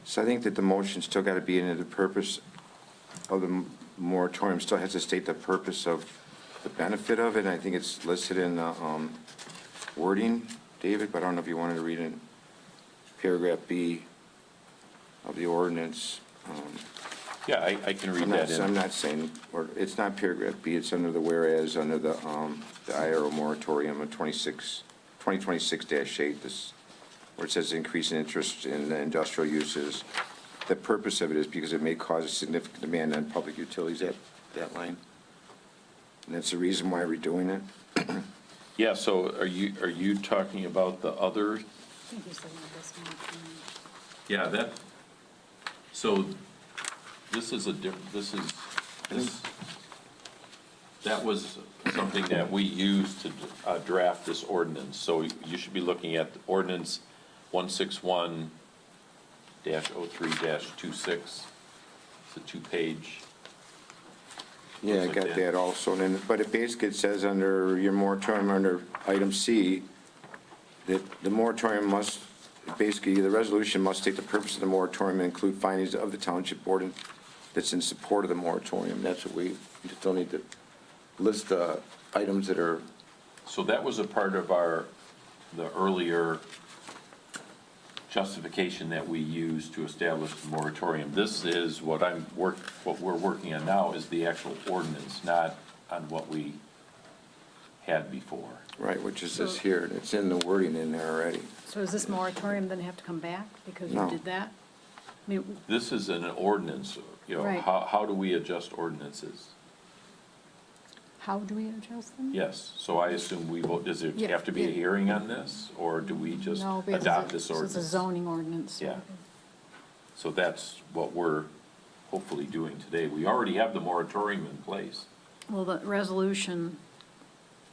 So I think that the motion still got to be into the purpose of the moratorium, still has to state the purpose of the benefit of it, and I think it's listed in the wording, David, but I don't know if you wanted to read in paragraph B of the ordinance. Yeah, I can read I'm that not in. saying, or, it's not paragraph B, it's under the whereas, under the IRO moratorium of 2026-8, this, where it says increase in interest in the industrial uses. The purpose of it is because it may cause a significant demand on public utilities, that line. And that's the reason why we're doing it. Yeah, so are you talking about the other? I think he's looking at this one. Yeah, so this is that was something that we used to draft this ordinance. So you should be looking at ordinance 161-03-26. It's a two-page. Yeah, I Looks like got that. that also, and then, but it basically says under your moratorium, under item C, that the moratorium must, basically, the resolution must state the purpose of the moratorium and include findings of the township board that's in support of the moratorium. That's what we just don't need to list the items that are, So that was a part of the earlier justification that we used to establish the moratorium. This is what we're working on now is the actual ordinance, not on what we had before. right, which is this here, and it's in the wording in there already. So is this moratorium then have to come back because you No. did that? I mean, This is an ordinance, Right. how do we adjust ordinances? how do we adjust them? Yes, so I assume we vote, does it Yeah, have to be a yeah. hearing on this, or do we just No, because adopt it's this a ordinance? zoning ordinance. Yeah. So that's what we're hopefully doing today. We already have the moratorium in place. Well, the resolution,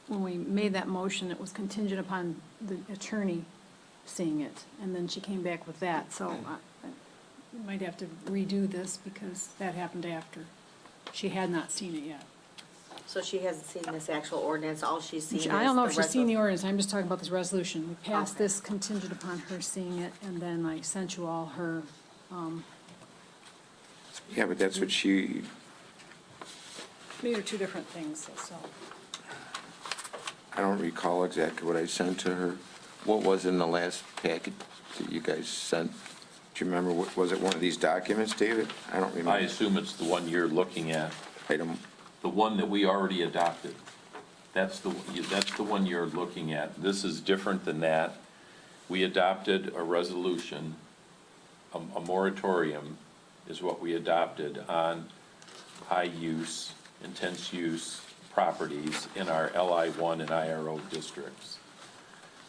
when we made that motion, it was contingent upon the attorney seeing it, and then she came back with that, so we might have to redo this because that happened after. She had not seen it yet. So she hasn't seen this actual ordinance, all she's seen is the I don't know if she's seen the resol- ordinance, I'm just talking about this resolution. We passed Okay. this contingent upon her seeing it, and then I sent you all her, Yeah, but that's what she, these are two different things, so. I don't recall exactly what I sent to her. What was in the last packet that you guys sent? Do you remember, was it one of these documents, David? I don't I remember. assume it's the one you're looking at, Item, the one that we already adopted. That's the one you're looking at. This is different than that. We adopted a resolution, a moratorium is what we adopted on high-use, intense-use properties in our LI1 and IRO districts.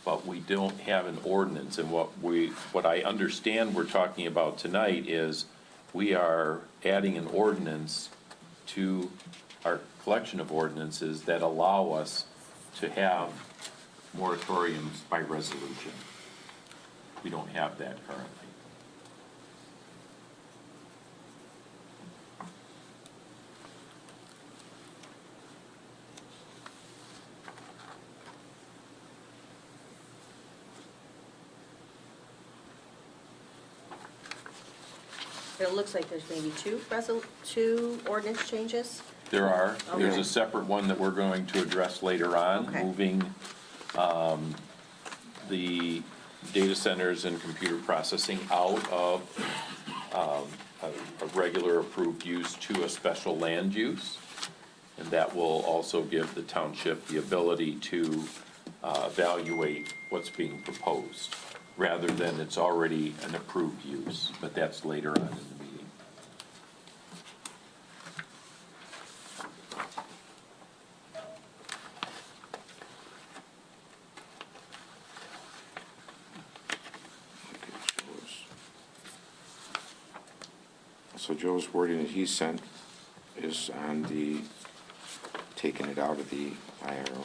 But we don't have an ordinance, and what I understand we're talking about tonight is we are adding an ordinance to our collection of ordinances that allow us to have moratoriums by resolution. We don't have that currently. It looks like there's maybe two ordinance changes. There's Okay. a separate one that we're going to address later on, Okay. moving the data centers and computer processing out of a regular approved use to a special land use. And that will also give the township the ability to evaluate what's being proposed, rather than it's already an approved use, but that's later on in the meeting. So Joe's wording that he sent is on the, taking it out of the IRO.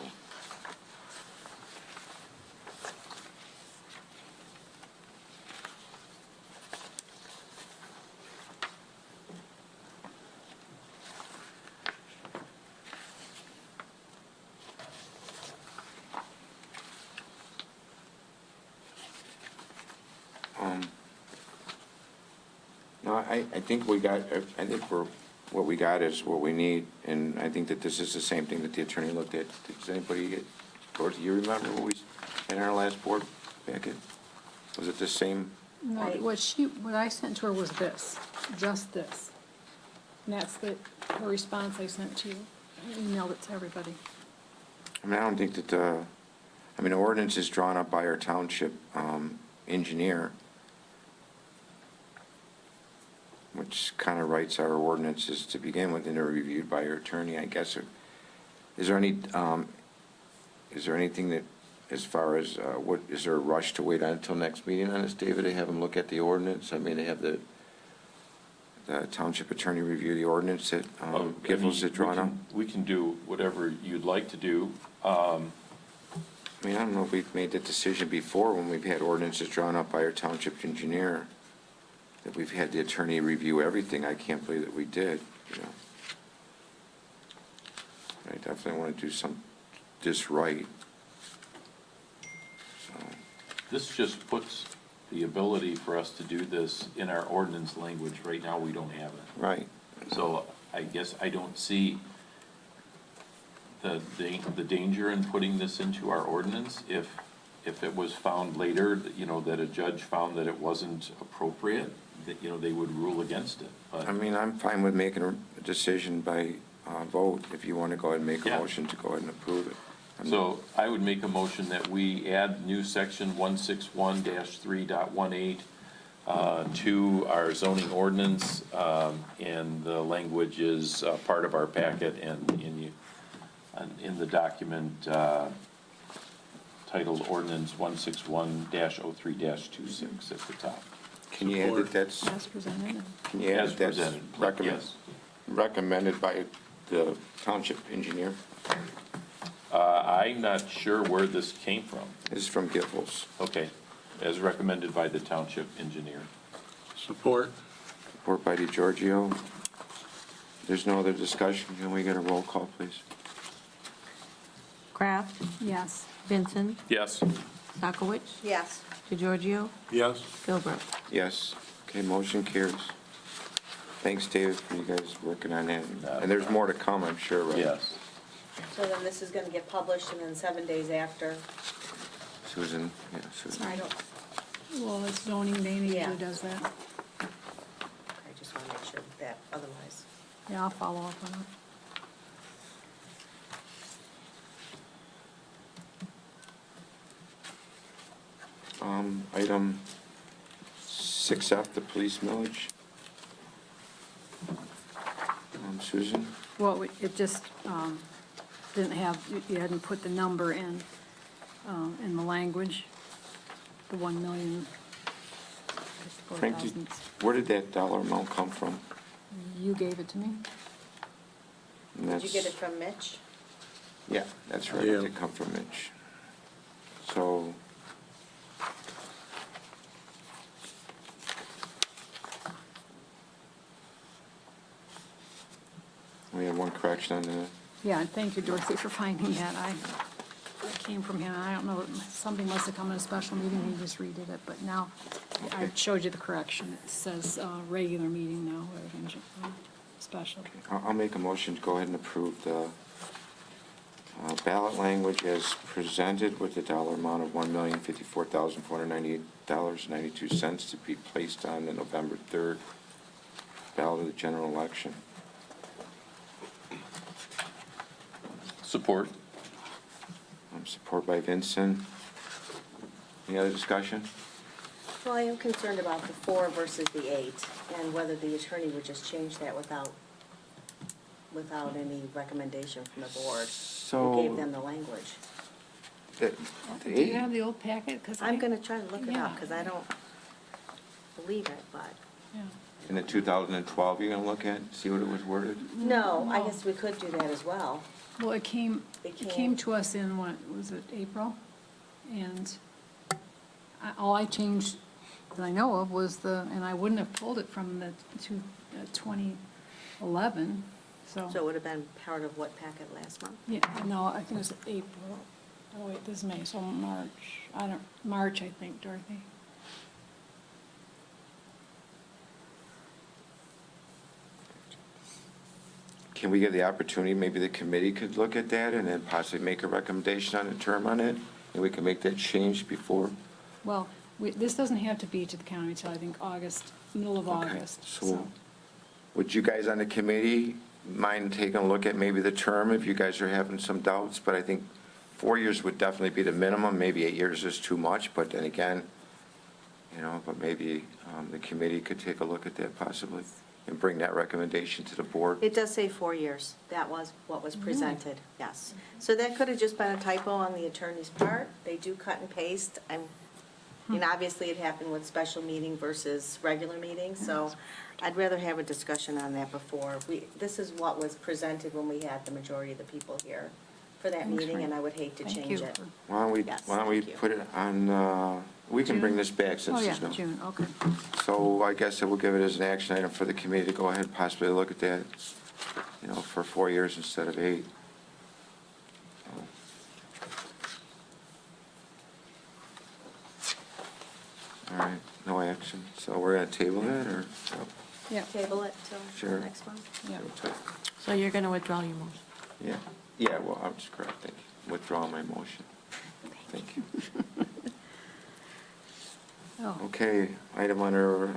No, I think we got, I think what we got is what we need, and I think that this is the same thing that the attorney looked at. Does anybody get, or do you remember what we, in our last board packet? Was it the same? No, what I sent to her was this, just this. And that's her response I sent to you. I emailed it to everybody. I mean, I don't think that, I mean, the ordinance is drawn up by our township engineer, which kind of writes our ordinances to begin with, and they're reviewed by our attorney, I guess. Is there anything that, as far as, is there a rush to wait until next meeting on this, David, to have them look at the ordinance? I mean, they have the township attorney review the ordinance that Giffords had drawn up? We can do whatever you'd like to do. I mean, I don't know if we've made that decision before when we've had ordinances drawn up by our township engineer, that we've had the attorney review everything. I can't believe that we did, you know. I definitely want to do this right. So, This just puts the ability for us to do this in our ordinance language. Right now, we don't have it. right. So I guess I don't see the danger in putting this into our ordinance if it was found later, that, you know, that a judge found that it wasn't appropriate, that, you know, they would rule against it. But I mean, I'm fine with making a decision by vote if you want to go ahead and make a Yeah. motion to go ahead and approve it. So I would make a motion that we add new section 161-3.18 to our zoning ordinance, and the language is part of our packet and in the document titled Ordinance 161-03-26 at the top. Can you add that that's, As presented. can you add As that that's presented, yes. recommended by the township engineer? I'm not sure where this came from. This is from Giffords. Okay, as recommended by the township engineer. Support. Support by DeGiorgio. There's no other discussion. Can we get a roll call, please? Kraft, Yes. Vincent, Yes. Sockowitz, Yes. DeGiorgio, Yes. Philbrook. Yes. Okay, motion carries. Thanks, David, for you guys working on that. And there's more to come, I'm sure, right? Yes. So then this is gonna get published, and then 7 days after, Susan, yeah, Susan. I don't, Well, it's zoning, they Yeah. usually does that. I just wanna make sure that otherwise. Yeah, I'll follow up on it. Item 6F, the police millage. Susan? Well, it just didn't have, you hadn't put the number in the language, the 1,054,000. Frank, where did that dollar amount come from? You gave it to me? And Did you get it that's- from Mitch? Yeah, that's right, Yeah. it did come from Mitch. So, we have one correction on that. Yeah, and thank you, Dorothy, for finding that. It came from him. I don't know, something must have come in a special meeting, he just redid it, but now I Okay. showed you the correction. It says regular meeting now, rather than special. I'll make a motion to go ahead and approve the ballot language as presented with the dollar amount of $1,054,498.92 to be placed on the November 3rd ballot of the general election. Support. Support by Vincent. Any other discussion? Well, I am concerned about the 4 versus the 8, and whether the attorney would just change that without any recommendation from the board. So- Who gave them the language. The Do you eight- have the old packet? 'Cause I'm gonna try to look it Yeah. up, because I don't believe it, but Yeah. in the 2012 you're gonna look at, see what it was worded? No, I guess we could do that as well. Well, it came It came- to us in, what, was it April? And all I changed that I know of was and I wouldn't have pulled it from the 2011, so. So it would have been part of what packet last month? Yeah, no, I think it was April. Oh, wait, this is May, so March, I think, Dorothy. Can we give the opportunity, maybe the committee could look at that and then possibly make a recommendation on a term on it? And we can make that change before? Well, this doesn't have to be to the county until, I think, August, middle of Okay, August, so so. would you guys on the committee mind taking a look at maybe the term if you guys are having some doubts? But I think 4 years would definitely be the minimum, maybe 8 years is too much, but then again, but maybe the committee could take a look at that possibly and bring that recommendation to the board. It does say 4 years. That was what was presented, yes. So that could have just been a typo on the attorney's part. They do cut and paste. Obviously it happened with special meeting versus regular meeting, so I'd rather have a discussion on that before. This is what was presented when we had the majority of the people here for that Thanks, meeting, Frank. and I would hate to Thank change you it. for- Why don't we, Yes, why don't we thank you. put it on, we can bring June? this back since Oh, yeah, there's no. June, okay. So I guess I will give it as an action item for the committee to go ahead and possibly look at that, for 4 years instead of 8. All right, no action. So we're going to table that, or? Yeah, Table it till Sure. next month? yeah. So you're going to withdraw your motion? Yeah, yeah, well, I'm just correct, thank you. Withdraw my motion. Thank you. Oh, Okay, item under,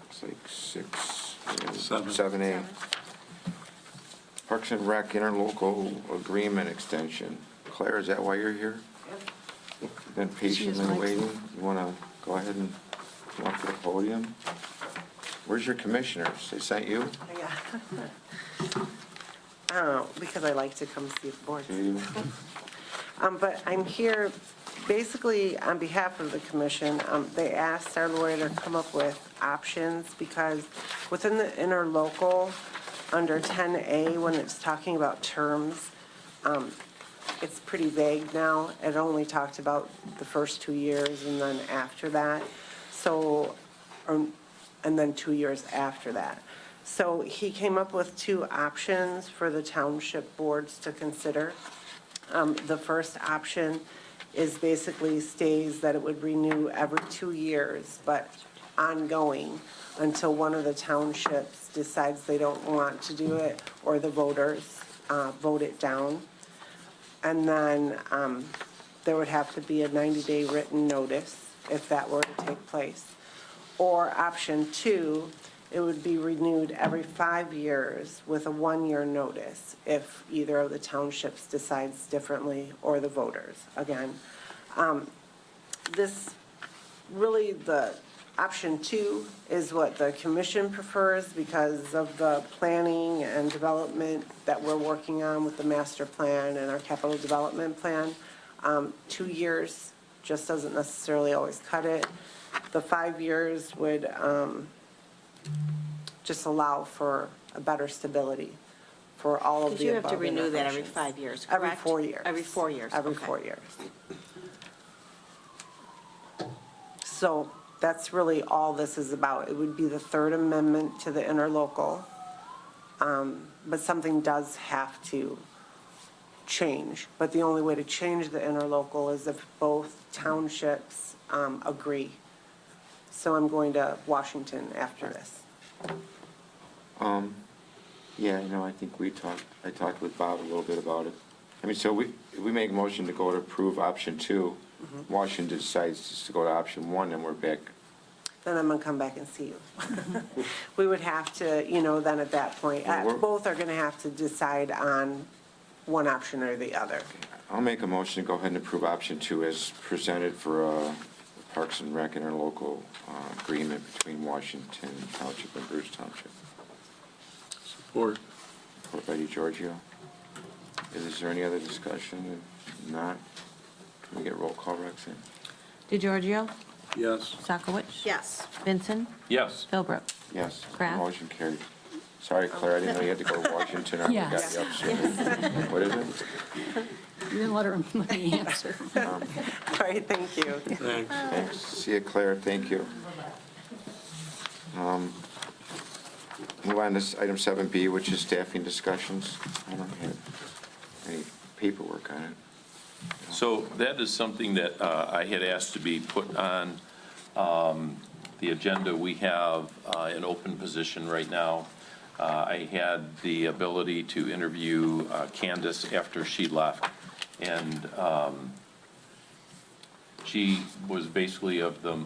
looks like 7A. Parks and Rec interlocal agreement extension. Claire, is that why you're here? You've been patiently Mike's. waiting. You want to go ahead and come up to the podium? Where's your commissioners? They sent you? Yeah. I don't know, because I like to come see the board. To you? But I'm here basically on behalf of the commission. They asked our lawyer to come up with options because within the interlocal, under 10A, when it's talking about terms, it's pretty vague now. It only talked about the first 2 years and then after that. And then 2 years after that. So he came up with 2 options for the township boards to consider. The first option is basically states that it would renew every 2 years, but ongoing until one of the townships decides they don't want to do it or the voters vote it down. And then there would have to be a 90-day written notice if that were to take place. Or option 2, it would be renewed every 5 years with a 1-year notice if either of the townships decides differently or the voters, again. The option 2 is what the commission prefers because of the planning and development that we're working on with the master plan and our capital development plan. 2 years just doesn't necessarily always cut it. The 5 years would just allow for a better stability for all of Because the you above. have to renew that every interventions. 5 years, Every correct? 4 years. Every 4 years, Every okay. 4 years. So that's really all this is about. It would be the third amendment to the interlocal. But something does have to change. But the only way to change the interlocal is if both townships agree. So I'm going to Washington after this. Yeah, I think I talked with Bob a little bit about it. So we make a motion to go to approve option 2. Washington decides just to go to option 1, then we're back. Then I'm going to come back and see you. We would have to, then at that point, both are going to have to decide on one option or the other. I'll make a motion to go ahead and approve option 2 as presented for Parks and Rec interlocal agreement between Washington Township and Bruce Township. Support. Support by DeGiorgio. Is there any other discussion? If not, can we get roll call, Roxanne? DeGiorgio? Yes. Sockowitz. Yes. Vincent. Yes. Philbrook. Yes. Kraft. Motion carried. Sorry, Claire, I didn't know you had to go to Washington. I Yes. got you up soon. What is it? You didn't let me answer. All right, thank you. Thanks. Thanks. See you, Claire. Thank you. Move on to item 7B, which is staffing discussions. I don't have any paperwork on it. So that is something that I had asked to be put on the agenda. We have an open position right now. I had the ability to interview Candace after she left, and she was basically of the,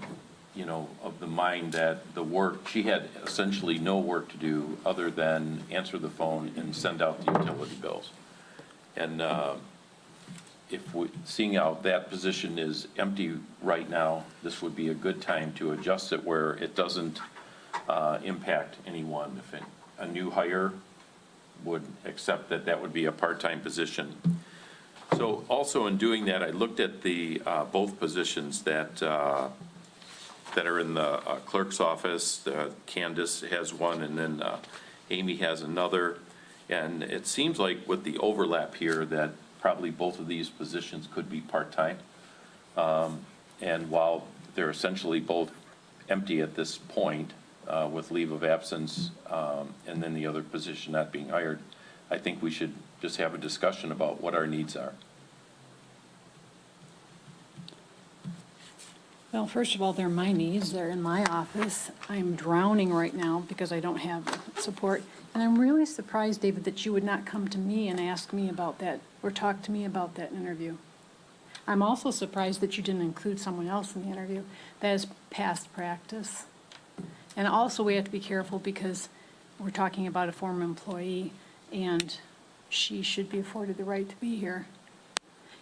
of the mind that the work, she had essentially no work to do other than answer the phone and send out the utility bills. And seeing out that position is empty right now, this would be a good time to adjust it where it doesn't impact anyone. If a new hire would accept that that would be a part-time position. So also in doing that, I looked at the both positions that are in the clerk's office. Candace has one, and then Amy has another. And it seems like with the overlap here that probably both of these positions could be part-time. And while they're essentially both empty at this point, with leave of absence, and then the other position not being hired, I think we should just have a discussion about what our needs are. Well, first of all, they're my needs. They're in my office. I'm drowning right now because I don't have support. And I'm really surprised, David, that you would not come to me and ask me about that or talk to me about that interview. I'm also surprised that you didn't include someone else in the interview. That is past practice. And also, we have to be careful because we're talking about a former employee, and she should be afforded the right to be here.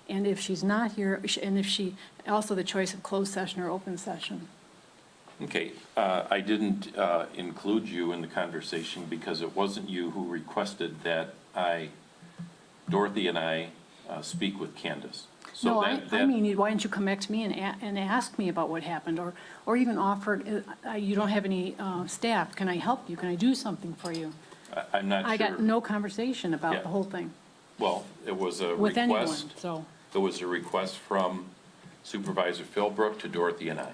And if she's not here, and if she, also the choice of closed session or open session. Okay, I didn't include you in the conversation because it wasn't you who requested that Dorothy and I speak with Candace. So No, that- I mean, why didn't you come back to me and ask me about what happened, or even offer, you don't have any staff, can I help you, can I do something for you? I'm not sure. I got no conversation about Yeah. the whole thing Well, it was a with anyone, request. so, It was a request from Supervisor Philbrook to Dorothy and I.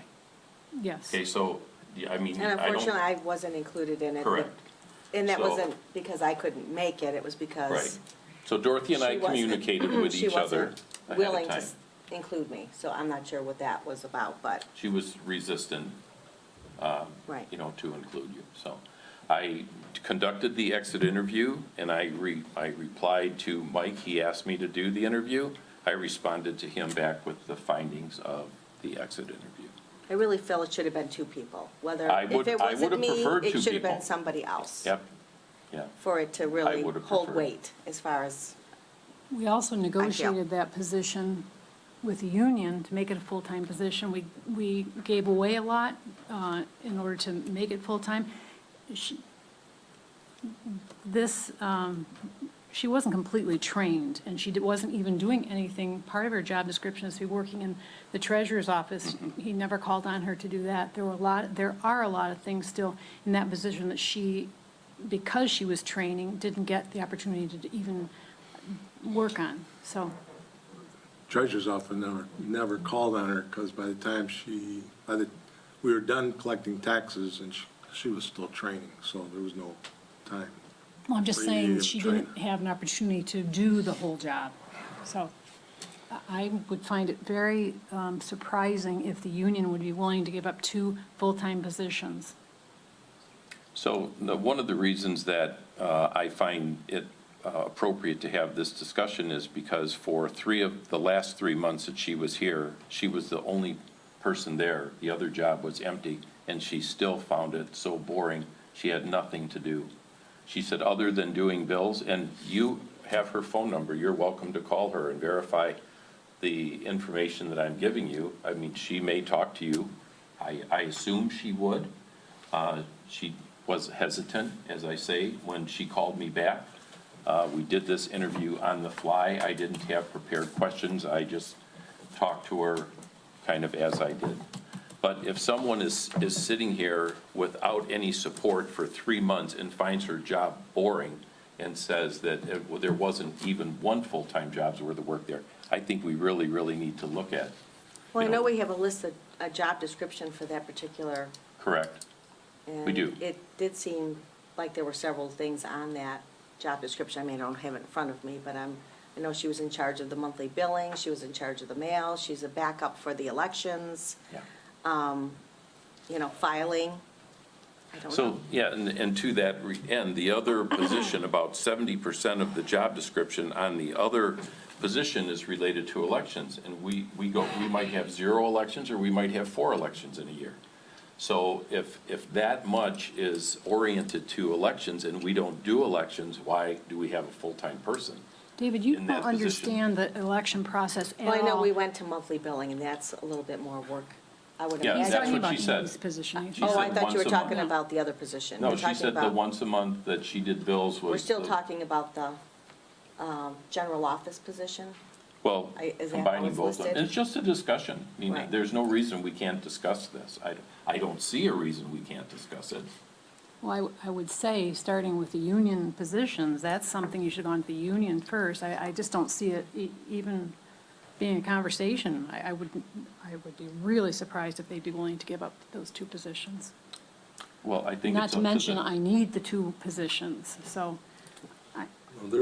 yes. Okay, so, yeah, I mean, And I unfortunately, don't. I wasn't included in it. Correct. And that So- wasn't because I couldn't make it, it was because. Right. So Dorothy and I she wasn't- communicated with she each other wasn't ahead willing of to time. include me, so I'm not sure what that was about, but, She was resistant, right. to include you. So I conducted the exit interview, and I replied to Mike. He asked me to do the interview. I responded to him back with the findings of the exit interview. I really feel it should have been two people, whether, I if would- it I wasn't would've me, preferred it two should have been people. somebody else. Yep, yeah. For it to really would've hold preferred. weight as far as, We also negotiated that position with the union to make it a full-time position. We gave away a lot in order to make it full-time. She wasn't completely trained, and she wasn't even doing anything. Part of her job description is to be working in the treasurer's office. He never called on her to do that. There are a lot of things still in that position that she, because she was training, didn't get the opportunity to even work on, so. Treasurer's office never called on her, because by the time we were done collecting taxes, and she was still training, so there was no time. Well, I'm just Or you saying, needed she to train. didn't have an opportunity to do the whole job. So I would find it very surprising if the union would be willing to give up 2 full-time positions. So one of the reasons that I find it appropriate to have this discussion is because for the last 3 months that she was here, she was the only person there. The other job was empty, and she still found it so boring, she had nothing to do. She said, other than doing bills, and you have her phone number, you're welcome to call her and verify the information that I'm giving you. I mean, she may talk to you. I assume she would. She was hesitant, as I say, when she called me back. We did this interview on the fly. I didn't have prepared questions. I just talked to her kind of as I did. But if someone is sitting here without any support for 3 months and finds her job boring and says that there wasn't even one full-time job's worth of work there, I think we really, really need to look at. Well, I you know we have a job description for that particular. Correct. We do. And it did seem like there were several things on that job description. I mean, I don't have it in front of me, but I know she was in charge of the monthly billing, she was in charge of the mail, she's a backup for the elections. Yeah. Filing. I don't know. So, yeah, and to that end, the other position, about 70% of the job description on the other position is related to elections. And we might have 0 elections, or we might have 4 elections in a year. So if that much is oriented to elections and we don't do elections, why do we have a full-time person? David, you in don't that position? understand the election process at all. Well, I know we went to monthly billing, and that's a little bit more work, I would Yeah, imagine. that's what Talking she about said. Amy's position. She Oh, I said thought you were once a talking month. about the other position. No, You're she talking said the about- once a month that she did bills was. We're still talking about the general office position? Well, Is that how combining it's both of them. listed? It's just a discussion. I mean, Right. there's no reason we can't discuss this. I don't see a reason we can't discuss it. Well, I would say, starting with the union positions, that's something you should go on to the union first. I just don't see it even being a conversation. I would be really surprised if they'd be willing to give up those 2 positions. Well, I think Not it's to up to mention, the. I need the 2 positions, so, Well,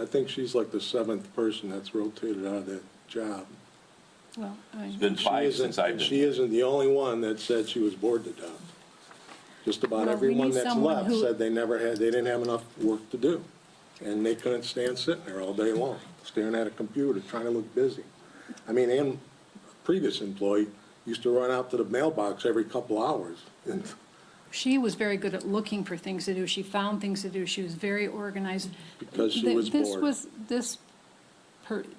I think she's like the 7th person that's rotated out of that job. well, It's been She 5 isn't- since I've She been. isn't the only one that said she was bored to death. Just about Well, we everyone need that's someone left who- said they didn't have enough work to do. And they couldn't stand sitting there all day long, staring at a computer, trying to look busy. I mean, and a previous employee used to run out to the mailbox every couple hours. And she was very good at looking for things to do. She found things to do. She was very organized. Because she was bored.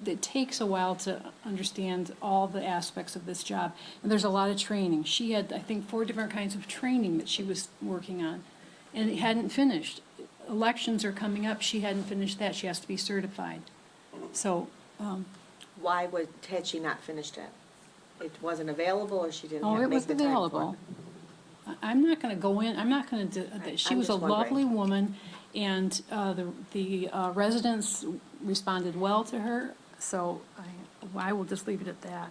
It takes a while to understand all the aspects of this job. And there's a lot of training. She had, I think, 4 different kinds of training that she was working on, and it hadn't finished. Elections are coming up. She hadn't finished that. She has to be certified. So, Why had she not finished it? It wasn't available, or she didn't oh, have it make was the time for it? available. I'm not going to go in, I'm not going to, she I'm was a just wondering. lovely woman, and the residents responded well to her, so I will just leave it at that.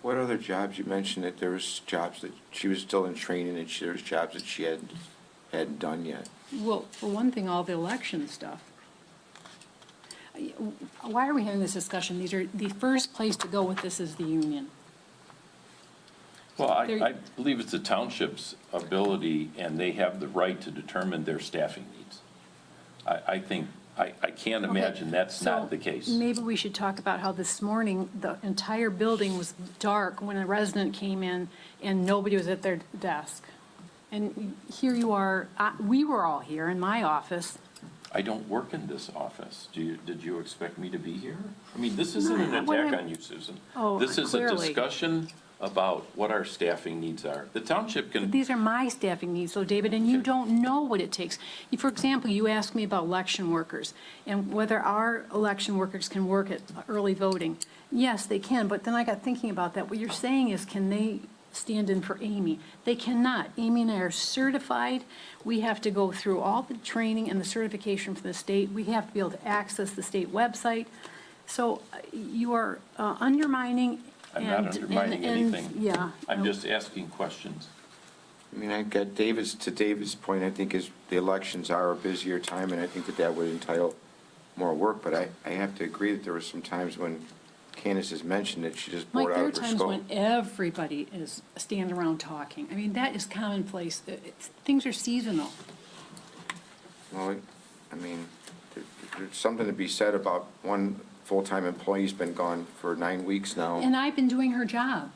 What other jobs? You mentioned that there was jobs that she was still in training, and there was jobs that she hadn't done yet. Well, for one thing, all the election stuff. Why are we having this discussion? The first place to go with this is the union. Well, There- I believe it's the township's ability, and they have the right to determine their staffing needs. I think, I can't imagine that's not the case. So maybe we should talk about how this morning, the entire building was dark when a resident came in and nobody was at their desk. And here you are, we were all here in my office. I don't work in this office. Did you expect me to be here? I mean, this isn't an What attack I- on you, Susan. Oh, This is a clearly. discussion about what our staffing needs are. The township can, These are my staffing needs, though, David, and you don't know what it takes. For example, you asked me about election workers and whether our election workers can work at early voting. Yes, they can, but then I got thinking about that. What you're saying is, can they stand in for Amy? They cannot. Amy and I are certified. We have to go through all the training and the certification from the state. We have to be able to access the state website. So you are undermining. I'm not undermining anything. Yeah. I'm just asking questions. I mean, I got to David's point, I think is the elections are a busier time, and I think that would entitle more work, but I have to agree that there were some times when Candace has mentioned that she just Mike, bored there out are of her times scope. when everybody is standing around talking. I mean, that is commonplace. Things are seasonal. Well, I mean, there's something to be said about one full-time employee's been gone for 9 weeks now, And I've been doing her job.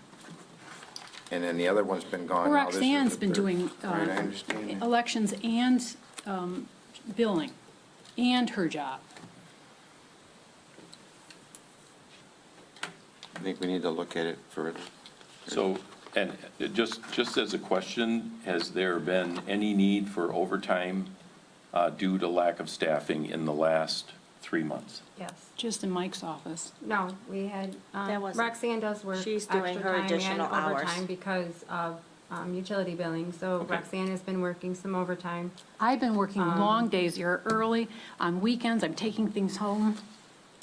and then the other one's been gone now. This is the Roxanne's been third. doing Right, I understand that. elections and billing, and her job. I think we need to look at it further. So, and just as a question, has there been any need for overtime due to lack of staffing in the last 3 months. Yes. Just in Mike's office. No, we had, That wasn't- Roxanne does work She's doing extra her time and additional hours. overtime because of utility billing. So Okay. Roxanne has been working some overtime. I've been working long days here early, on weekends, I'm taking things home.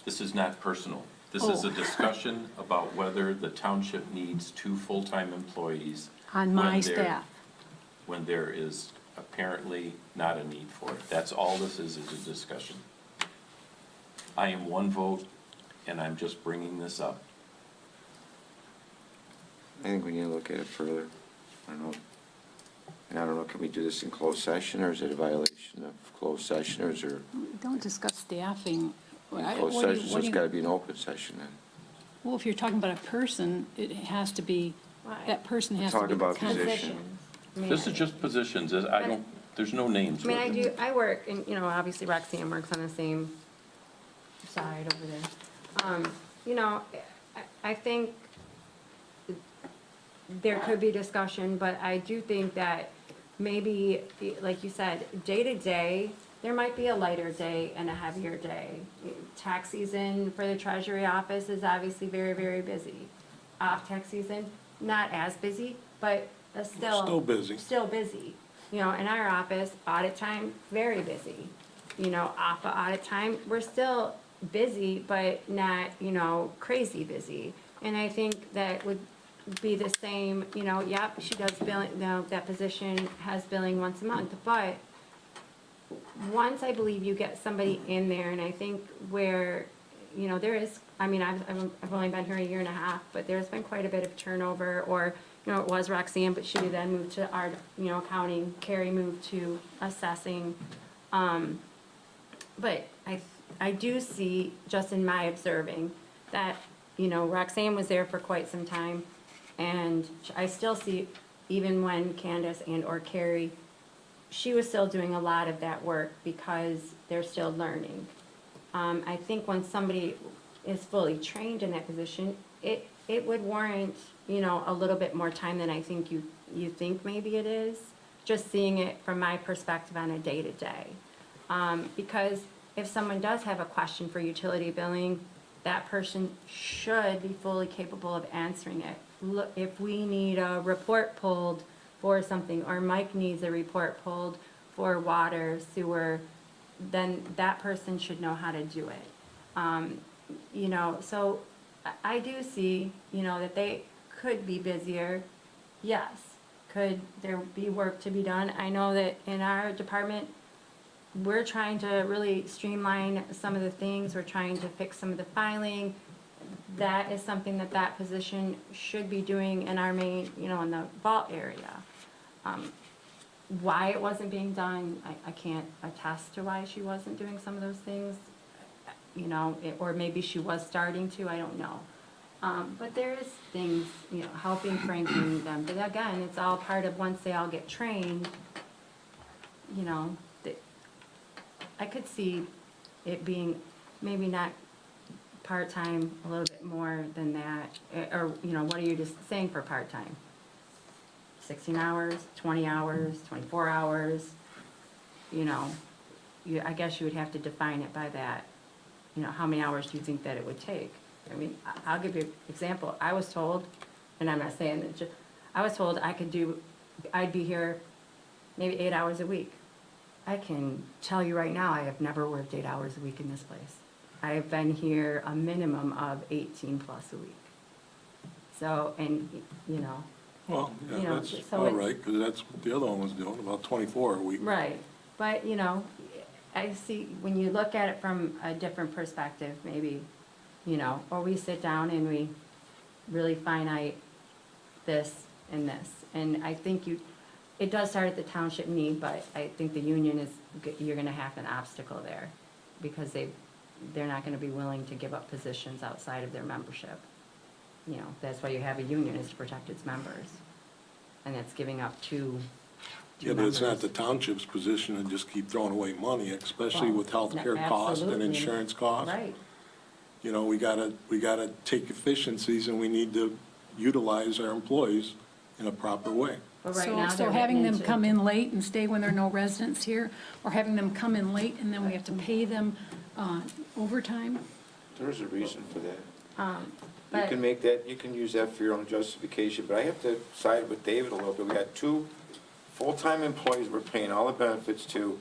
This is not personal. This is a Oh. discussion about whether the township needs 2 full-time employees. On my when there- staff. When there is apparently not a need for it. That's all this is a discussion. I am one vote, and I'm just bringing this up. I think we need to look at it further. I don't know. And I don't know, can we do this in closed session, or is it a violation of closed session, or is there, Don't discuss staffing. in I- closed what do you- session, so what do it's you- gotta be an open session then? Well, if you're talking about a person, it has to be, that person has to Talk be. about consistent. position. I mean, This is just positions. I don't, there's no names. I mean, with it. I work, and, obviously Roxanne works on the same side over there. I think there could be discussion, but I do think that maybe, like you said, day to day, there might be a lighter day and a heavier day. Tax season for the Treasury office is obviously very, very busy. Off-tax season, not as busy, but still. Still busy. Still busy. In our office, audit time, very busy. Off of audit time, we're still busy, but not, crazy busy. And I think that would be the same, yep, she does billing, that position has billing once a month, but once I believe you get somebody in there, and I think where, there is, I've only been here a year and a half, but there's been quite a bit of turnover, or, it was Roxanne, but she then moved to our, accounting, Carrie moved to assessing. But I do see, just in my observing, that, Roxanne was there for quite some time, and I still see, even when Candace and/or Carrie, she was still doing a lot of that work because they're still learning. I think when somebody is fully trained in that position, it would warrant, a little bit more time than I think you think maybe it is, just seeing it from my perspective on a day-to-day. Because if someone does have a question for utility billing, that person should be fully capable of answering it. Look, if we need a report pulled for something, or Mike needs a report pulled for water, sewer, then that person should know how to do it. So I do see, that they could be busier. Yes. Could there be work to be done? I know that in our department, we're trying to really streamline some of the things. We're trying to fix some of the filing. That is something that position should be doing in our main, in the vault area. Why it wasn't being done, I can't attest to why she wasn't doing some of those things. Or maybe she was starting to, I don't know. But there is things, helping Franklin them. But again, it's all part of once they all get trained, I could see it being maybe not part-time, a little bit more than that. Or, what are you just saying for part-time? 16 hours, 20 hours, 24 hours? I guess you would have to define it by that. How many hours do you think that it would take? I'll give you an example. I was told, and I'm not saying that, I was told I'd be here maybe 8 hours a week. I can tell you right now, I have never worked 8 hours a week in this place. I have been here a minimum of 18 plus a week. So, and, Well, You yeah, know, that's so all it's- right, because that's what the other one was doing, about 24 a week. right. But, I see, when you look at it from a different perspective, maybe, or we sit down and we really finite this and this. And I think it does start at the township need, but I think the union you're gonna have an obstacle there, because they're not gonna be willing to give up positions outside of their membership. That's why you have a union, is to protect its members. And that's giving up two Yeah, but it's not members. the township's position to just keep throwing away money, especially Well, with healthcare costs and absolutely. insurance costs. Right. We gotta take efficiencies, and we need to utilize our employees in a proper way. But right So now, so they're having getting them into- come in late and stay when there are no residents here, or having them come in late and then we have to pay them Overtime? There's a reason for that. You But- can make that, you can use that for your own justification, but I have to side with David a little bit. We got 2 full-time employees we're paying all the benefits to.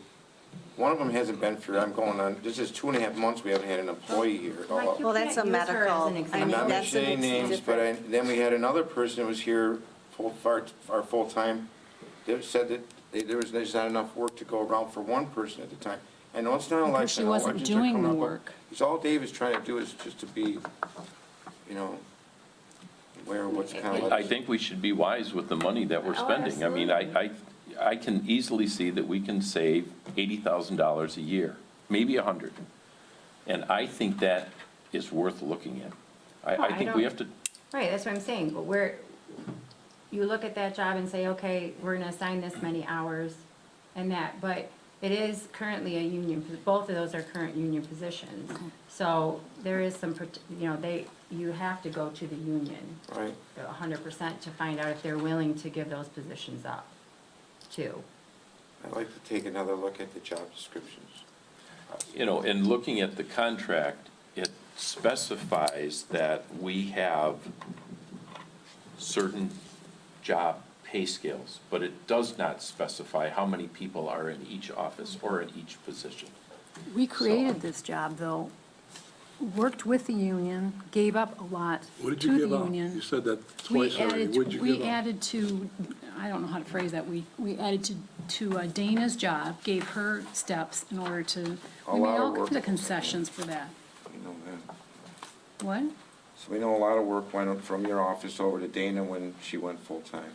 One of them hasn't been through, I'm going on, this is 2.5 months we haven't had an employee here at all. Mike, you Well, that's a can't use her as medical- an I example. I'm mean, not that's mentioning any names, but then we had another person who was here, our full-time, they said that there's not enough work to go around for one person at the time. I know it's not an Because election. she wasn't elections are doing coming the up, but work. it's all David's trying to do is just to be, aware of what's kind of. I think we should be wise with the money that we're Oh, spending. I mean, I can easily see that we can save $80,000 a year, maybe 100. And I think that is worth looking at. I think we have to, Right, that's what I'm saying, but you look at that job and say, okay, we're gonna assign this many hours and that, but it is currently a union, both of those are current union positions. So there is some, you have to go to the union. Right. 100% to find out if they're willing to give those positions up, too. I'd like to take another look at the job descriptions. in looking at the contract, it specifies that we have certain job pay scales, but it does not specify how many people are in each office or in each position. We created this job, though, worked with the union, gave up a lot What did to you the give up? union. You said that We twice already. added, What'd you we give up? added to, I don't know how to phrase that, we added to Dana's job, gave her steps in order to, A we made lot of all work. kinds of concessions for that. You know that. What? So we know a lot of work went up from your office over to Dana when she went full-time.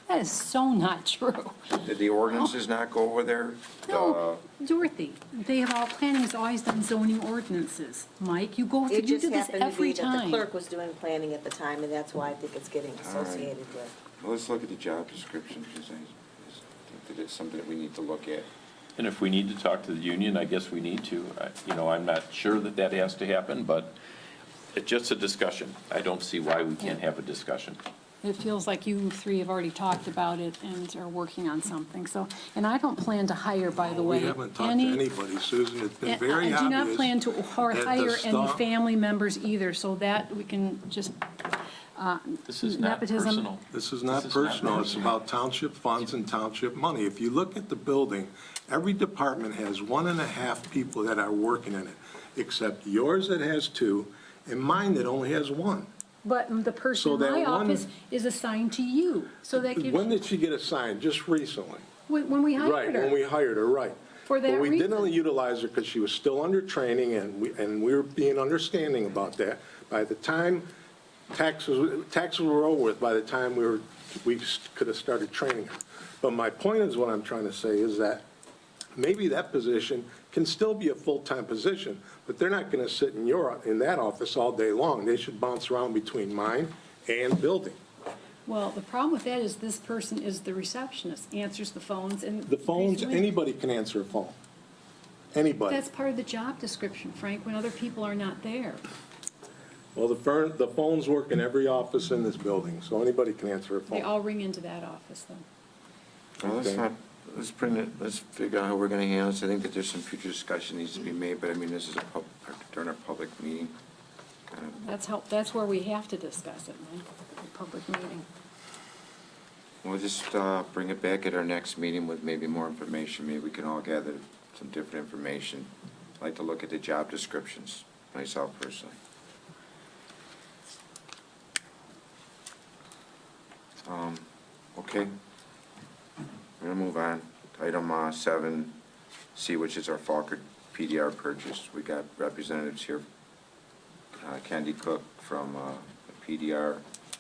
That is so not true. Did the ordinances not go over there? No, Dorothy, they have all, planning has always done zoning ordinances. Mike, you go, It you just do this happened to every be that the time. clerk was doing planning at the time, and that's why I think it's getting associated with. Well, let's look at the job description, because I just think that it's something that we need to look at. And if we need to talk to the union, I guess we need to. I'm not sure that has to happen, but it's just a discussion. I don't see why we can't have a discussion. It feels like you 3 have already talked about it and are working on something, so, and I don't plan to hire, by the way, We haven't talked to anybody, Susan. It's been very obvious. I do not plan to that the hire any staff- family members either, so that we can just, This is not nepotism. personal. This is not personal, it's about township funds and township money. If you look at the building, every department has 1.5 people that are working in it, except yours that has 2, and mine that only has 1. But the person So in that my one- office is assigned to you, so that gives, When did she get assigned? Just recently? when we hired Right, her. when we hired her, right. For that But we didn't reason. utilize her because she was still under training, and we were being understanding about that. By the time taxes were over with, by the time we could have started training her. But my point is, what I'm trying to say is that maybe that position can still be a full-time position, but they're not going to sit in that office all day long. They should bounce around between mine and building. Well, the problem with that is this person is the receptionist, answers the phones and. The phones, basically- anybody can answer a phone. Anybody. That's part of the job description, Frank, when other people are not there. Well, the phones work in every office in this building, so anybody can answer a They phone. all ring into that office, though. Well, Okay. let's figure out how we're gonna handle this. I think that there's some future discussion needs to be made, but I mean, this is during a public meeting. kind of. That's where we have to discuss it, right? A public meeting. We'll just bring it back at our next meeting with maybe more information. Maybe we can all gather some different information. I'd like to look at the job descriptions, myself personally. Okay. We're gonna move on. Item 7C, which is our Falkert PDR purchase. We got representatives here. Candy Cook from the PDR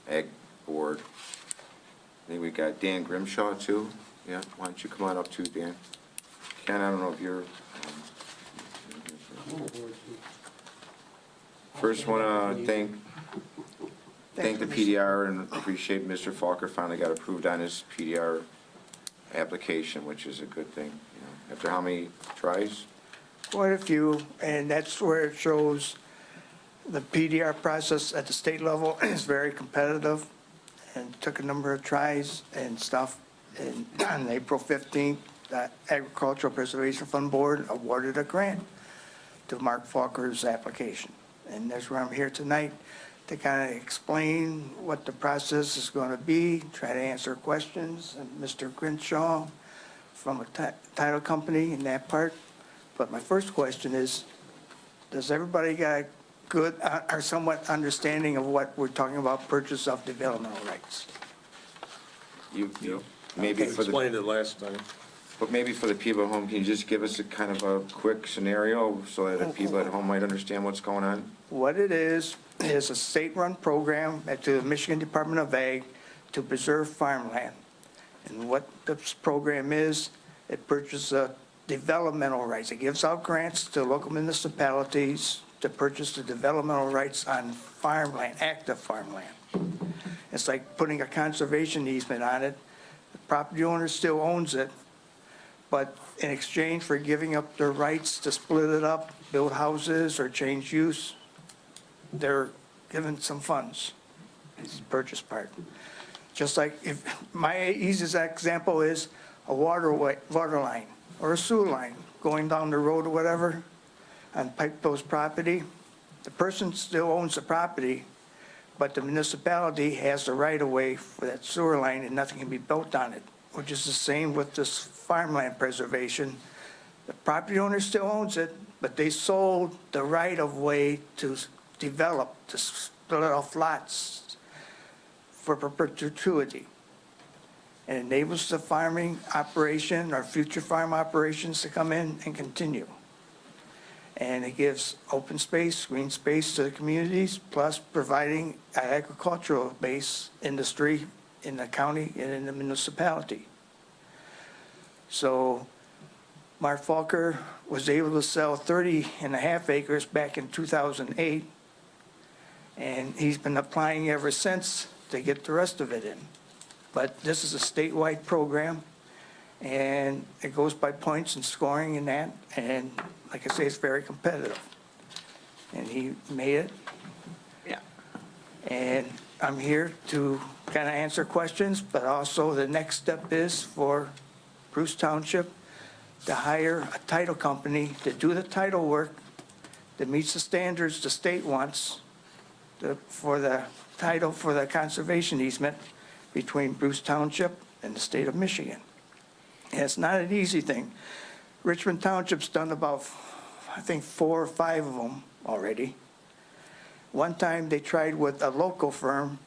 Ag Board. I think we got Dan Grimshaw too. Yeah, why don't you come on up too, Dan? Ken, I don't know if you're. First, want to thank the PDR and appreciate Mr. Falker finally got approved on his PDR application, which is a good thing. After how many tries? Quite a few, and that's where it shows the PDR process at the state level is very competitive, and took a number of tries and stuff. And on April 15th, the Agricultural Preservation Fund Board awarded a grant to Mark Falker's application. And that's where I'm here tonight, to kind of explain what the process is going to be, try to answer questions, and Mr. Grinshaw from a title company in that part. But my first question is, does everybody got a good or somewhat understanding of what we're talking about, purchase of developmental rights? Maybe for the, Explained it last time. but maybe for the people at home, can you just give us a kind of a quick scenario so that the people at home might understand what's going on? What it is a state-run program at the Michigan Department of Ag to preserve farmland. And what this program is, it purchases developmental rights. It gives out grants to local municipalities to purchase the developmental rights on farmland, active farmland. It's like putting a conservation easement on it. The property owner still owns it, but in exchange for giving up their rights to split it up, build houses, or change use, they're given some funds. It's the purchase part. Just like if, my easiest example is a water line or a sewer line going down the road or whatever on Pike Post property. The person still owns the property, but the municipality has the right of way for that sewer line and nothing can be built on it, which is the same with this farmland preservation. The property owner still owns it, but they sold the right of way to develop, to split off lots for perpetuity. It enables the farming operation or future farm operations to come in and continue. And it gives open space, green space to the communities, plus providing an agricultural base industry in the county and in the municipality. So Mark Falker was able to sell 30.5 acres back in 2008, and he's been applying ever since to get the rest of it in. But this is a statewide program, and it goes by points and scoring and that, and like I say, it's very competitive. And he made it. Yeah. And I'm here to kind of answer questions, but also the next step is for Bruce Township to hire a title company to do the title work that meets the standards the state wants for the title for the conservation easement between Bruce Township and the state of Michigan. And it's not an easy thing. Richmond Township's done about, I think, 4 or 5 of them already. One time they tried with a local firm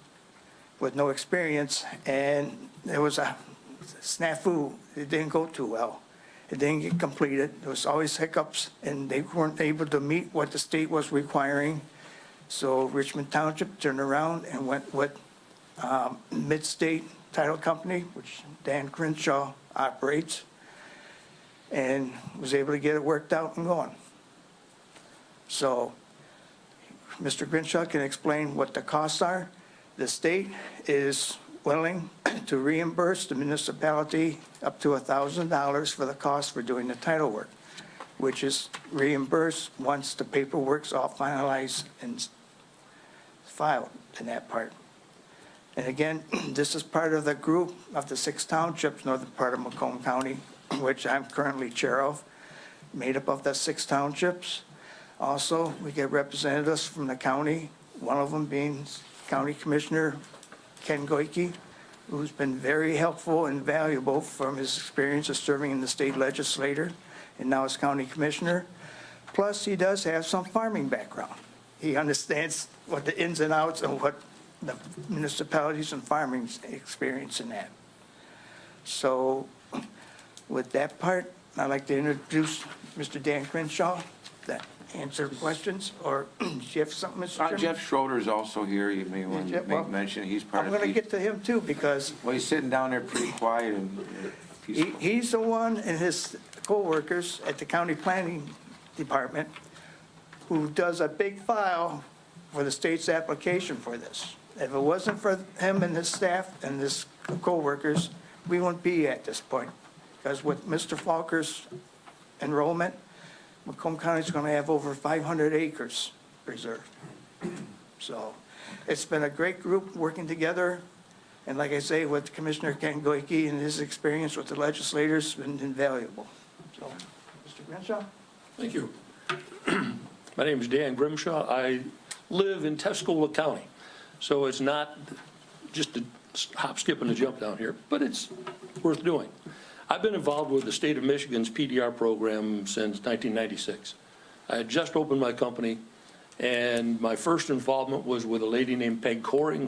with no experience, and there was a snafu. It didn't go too well. It didn't get completed. There was always hiccups, and they weren't able to meet what the state was requiring. So Richmond Township turned around and went with Mid-State Title Company, which Dan Crenshaw operates, and was able to get it worked out and going. So Mr. Crenshaw can explain what the costs are. The state is willing to reimburse the municipality up to $1,000 for the cost for doing the title work, which is reimbursed once the paperwork's all finalized and filed in that part. And again, this is part of the group of the 6 townships, northern part of Macomb County, which I'm currently chair of, made up of the 6 townships. Also, we get representatives from the county, one of them being County Commissioner Ken Goike, who's been very helpful and valuable from his experience of serving in the state legislature, and now as county commissioner. Plus, he does have some farming background. He understands what the ins and outs and what the municipalities and farming experience in that. So with that part, I'd like to introduce Mr. Dan Crenshaw to answer questions, or do you have something, Mr. Chairman? Jeff Schroeder's also here. You may want to Well, mention, he's part I'm of. going to get to him too, because Well, he's sitting down there pretty quiet and peaceful. he's the one and his co-workers at the county planning department who does a big file for the state's application for this. If it wasn't for him and his staff and his co-workers, we wouldn't be at this point. Because with Mr. Falker's enrollment, Macomb County's going to have over 500 acres preserved. So it's been a great group working together. And like I say, with Commissioner Ken Goike and his experience with the legislators, has been invaluable. So, Mr. Crenshaw? Thank you. My name is Dan Grimshaw. I live in Tuscola County, so it's not just a hop, skip, and a jump down here, but it's worth doing. I've been involved with the state of Michigan's PDR program since 1996. I had just opened my company, and my first involvement was with a lady named Peg Coring,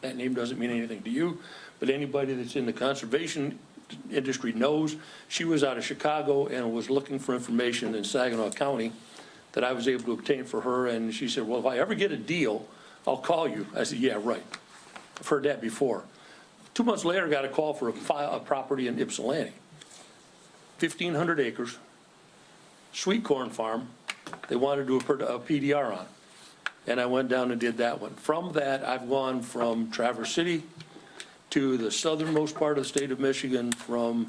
that name doesn't mean anything to you, but anybody that's in the conservation industry knows. She was out of Chicago and was looking for information in Saginaw County that I was able to obtain for her, and she said, well, if I ever get a deal, I'll call you. I said, yeah, right. I've heard that before. 2 months later, I got a call for a property in Ypsilanti, 1,500 acres, sweet corn farm. They wanted to do a PDR on, and I went down and did that one. From that, I've gone from Traverse City to the southernmost part of the state of Michigan, from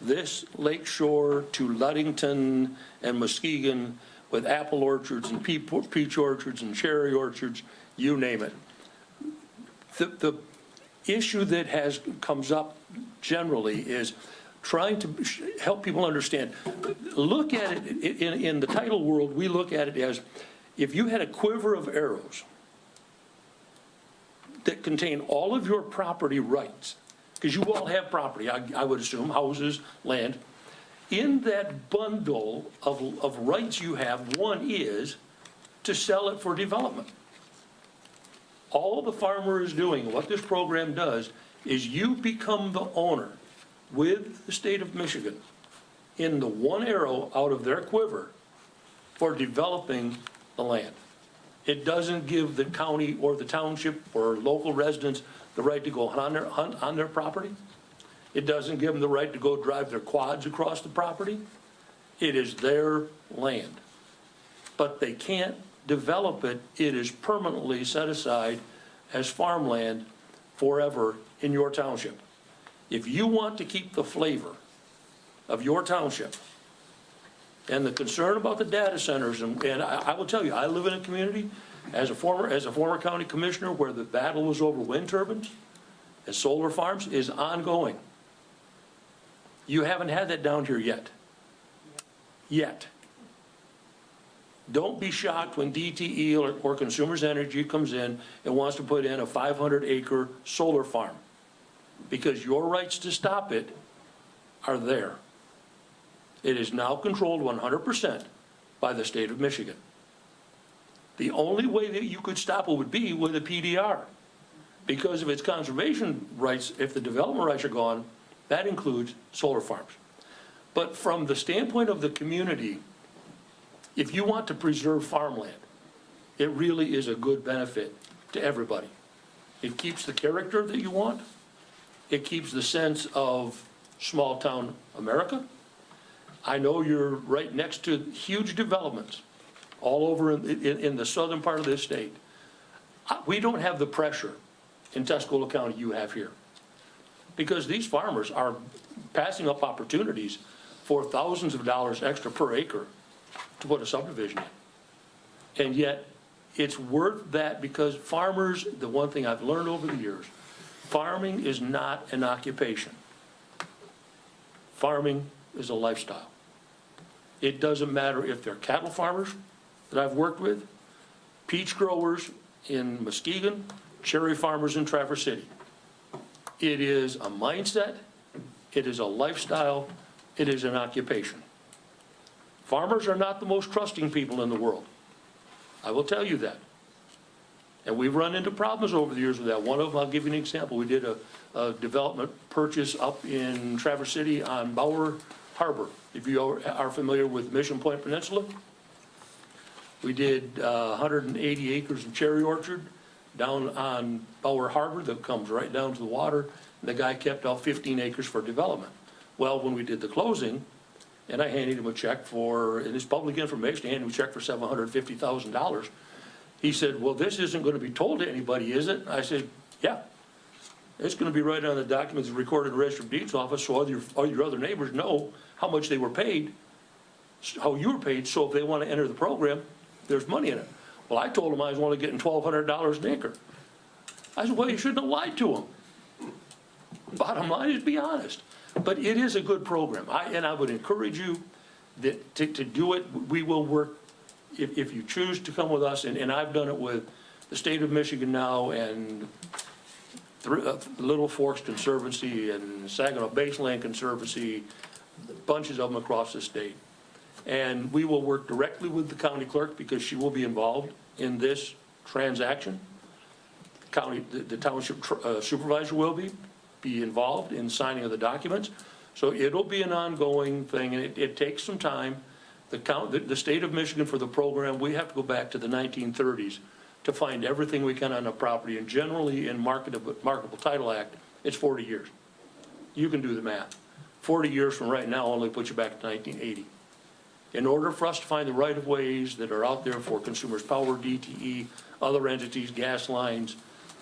this lake shore to Ludington and Muskegon, with apple orchards and peach orchards and cherry orchards, you name it. The issue that comes up generally is trying to help people understand. Look at it, in the title world, we look at it as if you had a quiver of arrows that contain all of your property rights, because you all have property, I would assume, houses, land. In that bundle of rights you have, one is to sell it for development. All the farmer is doing, what this program does, is you become the owner with the state of Michigan in the one arrow out of their quiver for developing the land. It doesn't give the county or the township or local residents the right to go hunt on their property. It doesn't give them the right to go drive their quads across the property. It is their land. But they can't develop it. It is permanently set aside as farmland forever in your township. If you want to keep the flavor of your township and the concern about the data centers, and I will tell you, I live in a community as a former county commissioner where the battle was over wind turbines and solar farms is ongoing. You haven't had that down here yet. Yet. Don't be shocked when DTE or Consumers Energy comes in and wants to put in a 500-acre solar farm, because your rights to stop it are there. It is now controlled 100% by the state of Michigan. The only way that you could stop it would be with a PDR, because of its conservation rights. If the development rights are gone, that includes solar farms. But from the standpoint of the community, if you want to preserve farmland, it really is a good benefit to everybody. It keeps the character that you want. It keeps the sense of small town America. I know you're right next to huge developments all over in the southern part of this state. We don't have the pressure in Tuscola County you have here, because these farmers are passing up opportunities for thousands of dollars extra per acre to put a subdivision in. And yet, it's worth that, because farmers, the one thing I've learned over the years, farming is not an occupation. Farming is a lifestyle. It doesn't matter if they're cattle farmers that I've worked with, peach growers in Muskegon, cherry farmers in Traverse City. It is a mindset, it is a lifestyle, it is an occupation. Farmers are not the most trusting people in the world. I will tell you that. And we've run into problems over the years with that. One of them, I'll give you an example. We did a development purchase up in Traverse City on Bower Harbor. If you are familiar with Mission Point Peninsula, we did 180 acres of cherry orchard down on Bower Harbor that comes right down to the water. And the guy kept out 15 acres for development. Well, when we did the closing, and I handed him a check for, and it's public information, I handed him a check for $750,000. He said, well, this isn't going to be told to anybody, is it? I said, yeah. It's going to be right on the documents recorded in the Register of Deeds office, so all your other neighbors know how much they were paid, how you were paid, so if they want to enter the program, there's money in it. Well, I told him I was only getting $1,200 an acre. I said, well, you shouldn't have lied to him. Bottom line is, be honest. But it is a good program, and I would encourage you to do it. We will work if you choose to come with us, and I've done it with the state of Michigan now and Little Forks Conservancy and Saginaw Baseland Conservancy, bunches of them across the state. And we will work directly with the county clerk because she will be involved in this transaction. The township supervisor will be involved in signing of the documents. So it'll be an ongoing thing, and it takes some time. The state of Michigan for the program, we have to go back to the 1930s to find everything we can on the property. And generally in Marketable Title Act, it's 40 years. You can do the math. 40 years from right now only puts you back to 1980. In order for us to find the right-of-ways that are out there for Consumers Power, DTE, other entities, gas lines,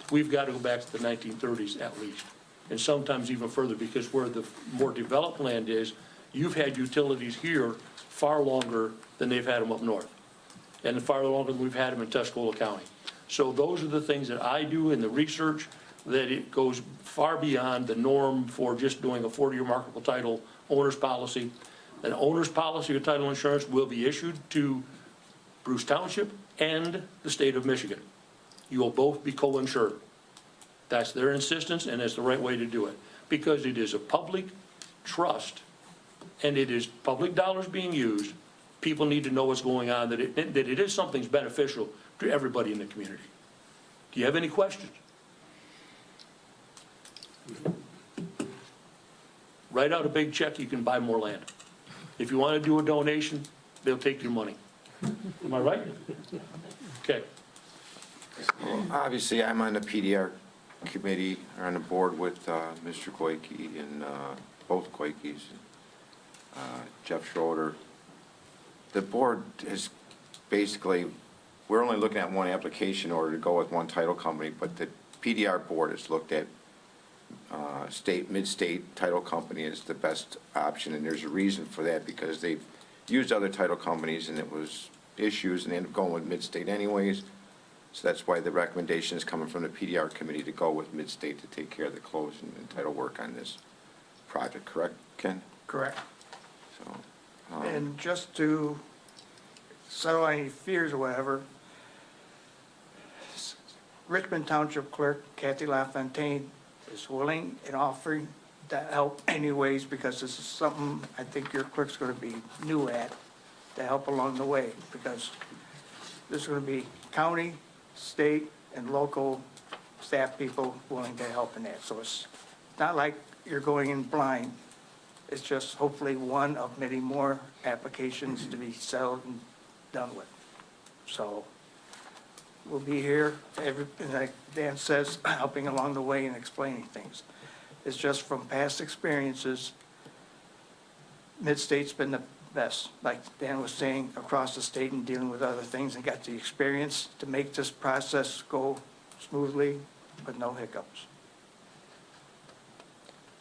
we've got to go back to the 1930s at least, and sometimes even further, because where the more developed land is, you've had utilities here far longer than they've had them up north, and far longer than we've had them in Tuscola County. So those are the things that I do in the research, that it goes far beyond the norm for just doing a 40-year marketable title owner's policy. An owner's policy of title insurance will be issued to Bruce Township and the state of Michigan. You will both be co-insured. That's their insistence, and that's the right way to do it, because it is a public trust, and it is public dollars being used. People need to know what's going on, that it is something that's beneficial to everybody in the community. Do you have any questions? Write out a big check, you can buy more land. If you want to do a donation, they'll take your money. Am I right? Okay. Well, obviously, I'm on the PDR committee, or on the board with Mr. Koike and both Koikes, Jeff Schroeder. The board is basically, we're only looking at one application in order to go with one title company, but the PDR board has looked at mid-state title company is the best option, and there's a reason for that, because they've used other title companies and it was issues, and they ended up going with mid-state anyways. So that's why the recommendation is coming from the PDR committee to go with mid-state to take care of the close and title work on this project, correct, Ken? Correct. So, And just to settle any fears or whatever, Richmond Township Clerk Kathy LaFontaine is willing and offering to help anyways, because this is something I think your clerk's going to be new at, to help along the way, because there's going to be county, state, and local staff people willing to help in that. So it's not like you're going in blind. It's just hopefully one of many more applications to be settled and done with. So we'll be here, and like Dan says, helping along the way and explaining things. It's just from past experiences, Mid-State's been the best, like Dan was saying, across the state and dealing with other things, and got the experience to make this process go smoothly with no hiccups.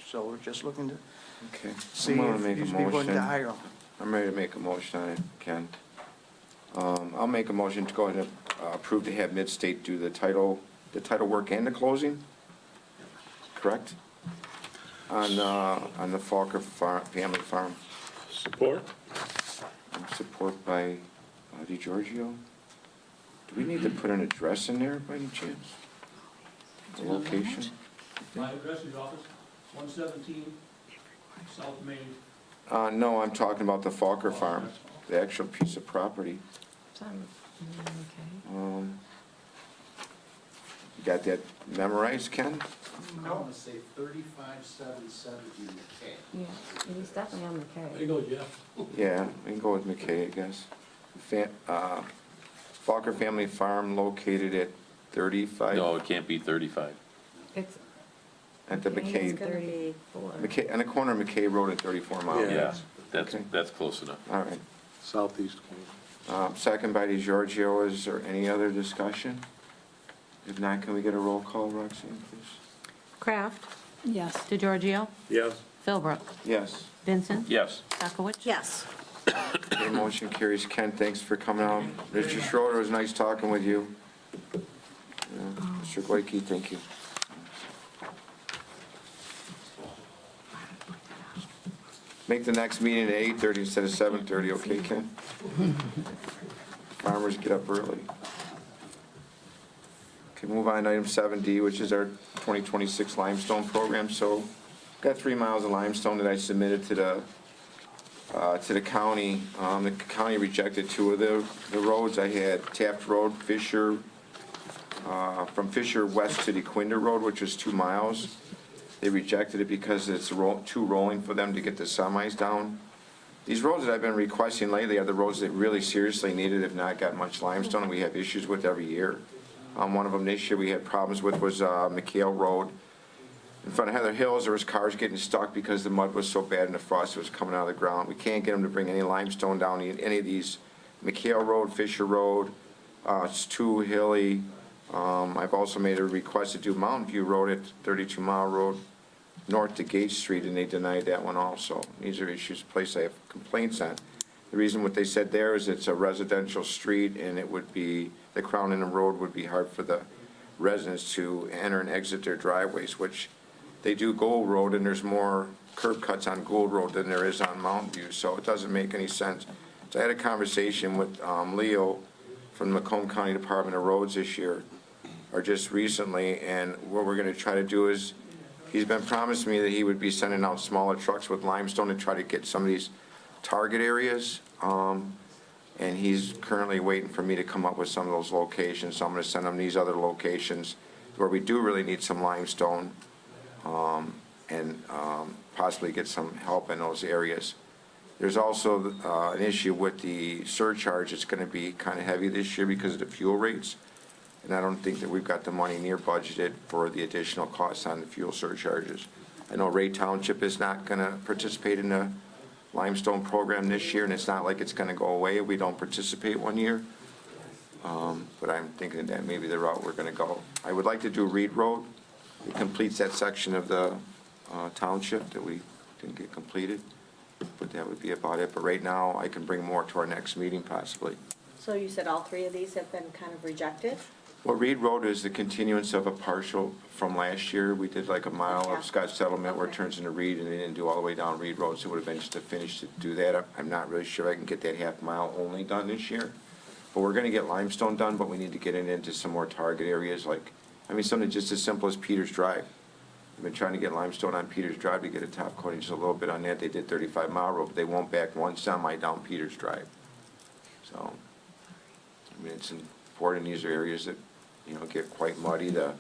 So we're just looking to okay. see I'm gonna if make a you'd be willing to motion. hire them. I'm ready to make a motion on it, Ken. I'll make a motion to go ahead and approve to have Mid-State do the title work and the closing, correct? On the Falker family farm. Support? Support by DeGiorgio. Do we need to put an address in there by any chance? The location? My address is office, 117 South Main. No, I'm talking about the Falker farm, the actual piece of property. You got that memorized, Ken? I want to say 35770 McKay. Yeah, he's definitely on There McKay. you go, Jeff. Yeah, we can go with McKay, I guess. Falker Family Farm located at 35? No, it can't be 35. It's At the It's McKay, gonna be, McKay, on the corner of McKay Road and 34 Mile. Yeah, Okay. that's close enough. All right. Southeast. Second by DeGiorgio. Is there any other discussion? If not, can we get a roll call, Roxanne, please? Kraft, Yes. DeGiorgio, Yes. Philbrook, Yes. Vincent, Yes. Sakowicz. yes. The motion carries. Ken, thanks for coming out. Mr. Schroeder, it was nice talking with you. Mr. Goike, thank you. Make the next meeting at 8:30 instead of 7:30, okay, Ken? Farmers get up early. Okay, move on to item 7D, which is our 2026 limestone program. So got 3 miles of limestone that I submitted to the county. The county rejected 2 of the roads. I had Taft Road, Fisher, from Fisher west to DeQuinder Road, which was 2 miles. They rejected it because it's too rolling for them to get the semis down. These roads that I've been requesting lately are the roads that really seriously needed, have not got much limestone, and we have issues with every year. One of them this year we had problems with was McHale Road. In front of Heather Hills, there was cars getting stuck because the mud was so bad and the frost was coming out of the ground. We can't get them to bring any limestone down any of these. McHale Road, Fisher Road, it's too hilly. I've also made a request to do Mountain View Road at 32 Mile Road, north to Gate Street, and they denied that one also. These are issues, place I have complaints on. The reason what they said there is it's a residential street, and it would be, the crown in the road would be hard for the residents to enter and exit their driveways, which they do Gold Road, and there's more curb cuts on Gold Road than there is on Mountain View, so it doesn't make any sense. So I had a conversation with Leo from the Macomb County Department of Roads this year, or just recently, and what we're gonna try to do is, he's been promising me that he would be sending out smaller trucks with limestone to try to get some of these target areas. And he's currently waiting for me to come up with some of those locations. So I'm going to send him these other locations where we do really need some limestone, and possibly get some help in those areas. There's also an issue with the surcharge. It's going to be kind of heavy this year because of the fuel rates. And I don't think that we've got the money near budgeted for the additional costs on the fuel surcharges. I know Ray Township is not going to participate in the limestone program this year, and it's not like it's going to go away if we don't participate one year. But I'm thinking that maybe the route we're going to go. I would like to do Reed Road. It completes that section of the township that we didn't get completed. But that would be about it. But right now, I can bring more to our next meeting possibly. So you said all 3 of these have been kind of rejected? Well, Reed Road is the continuance of a partial from last year. We did like a mile of Scotch Settlement where it turns into Reed, and they didn't do all the way down Reed Road, so it would have been just a finish to do that. I'm not really sure I can get that half mile only done this year. But we're gonna get limestone done, but we need to get it into some more target areas, like, something just as simple as Peters Drive. I've been trying to get limestone on Peters Drive to get a top coating just a little bit on that. They did 35 Mile Road, but they won't back one semi down Peters Drive. So, it's important in these areas that get quite muddy. The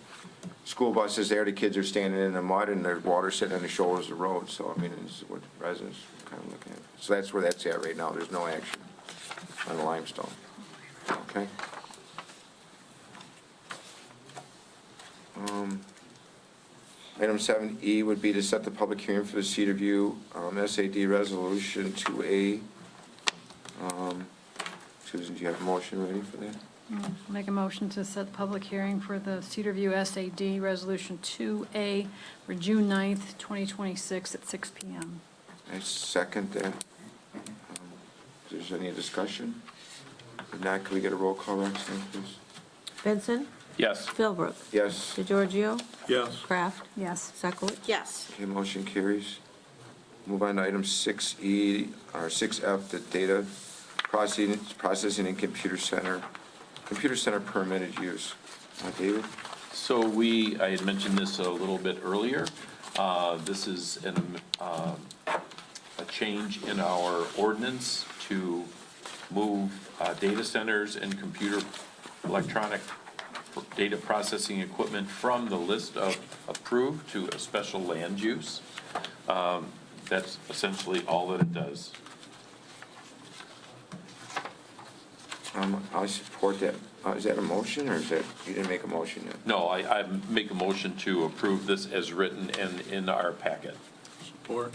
school bus is there, the kids are standing in the mud, and there's water sitting on the shoulders of the road. So, this is what residents kind of looking at. So that's where that's at right now. There's no action on the limestone. Okay? Item 7E would be to set the public hearing for the Cedar View SAD Resolution 2A. Susan, do you have a motion ready for that? Make a motion to set the public hearing for the Cedar View SAD Resolution 2A for June 9th, 2026 at 6 PM. I second that. If there's any discussion? If not, can we get a roll call, Roxanne, please? Benson? Yes. Philbrook? Yes. DeGiorgio? Yes. Kraft? Yes. Sekowitz? Yes. Okay, motion carries. Move on to item 6E, or 6F, the data processing and computer center permitted use. David? So I had mentioned this a little bit earlier. This is a change in our ordinance to move data centers and electronic data processing equipment from the list of approved to a special land use. That's essentially all that it does. I support that. Is that a motion, or is that, you didn't make a motion yet? No, I make a motion to approve this as written and in our packet. Support.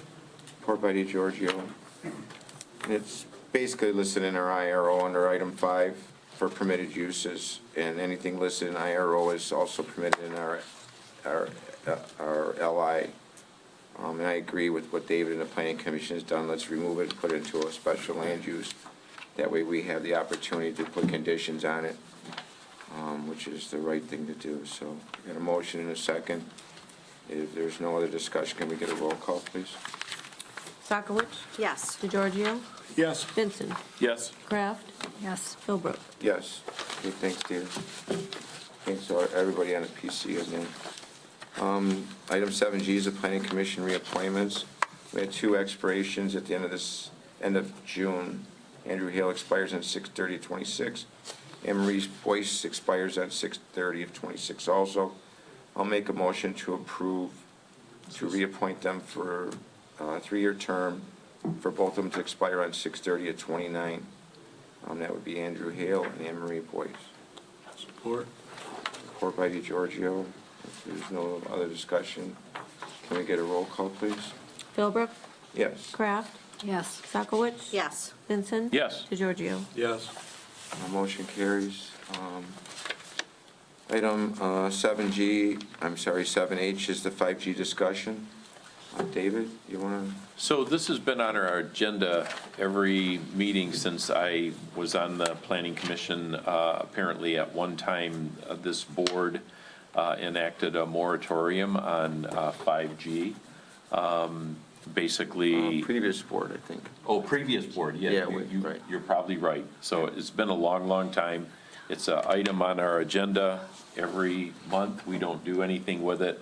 Support by DeGiorgio. And it's basically listed in our IRO under item 5 for permitted uses, and anything listed in IRO is also permitted in our LI. And I agree with what David and the Planning Commission has done. Let's remove it and put it into a special land use. That way we have the opportunity to put conditions on it, which is the right thing to do. So we got a motion and a second. If there's no other discussion, can we get a roll call, please? Sekowitz? Yes. DeGiorgio? Yes. Benson? Yes. Kraft? Yes. Philbrook. Yes. Okay, thanks, David. Thanks to everybody on the PC again. Item 7G is the Planning Commission reappointments. We had 2 expirations at the end of June. Andrew Hale expires on 6/30/26. Anne Marie Boyce expires on 6/30/26 also. I'll make a motion to approve, to reappoint them for a 3-year term, for both of them to expire on 6/30/29. That would be Andrew Hale and Anne Marie Boyce. Support? Support by DeGiorgio. If there's no other discussion, can we get a roll call, please? Philbrook. Yes. Kraft. Yes. Sakowicz. Yes. Vincent. Yes. DeGiorgio. Yes. Motion carries. Item 7H is the 5G discussion. David, you want to? So this has been on our agenda every meeting since I was on the Planning Commission. Apparently, at one time, this board enacted a moratorium on 5G. Basically. Previous board, I think. Oh, previous board, yeah. Yeah, right. You're probably right. So it's been a long, long time. It's an item on our agenda every month. We don't do anything with it.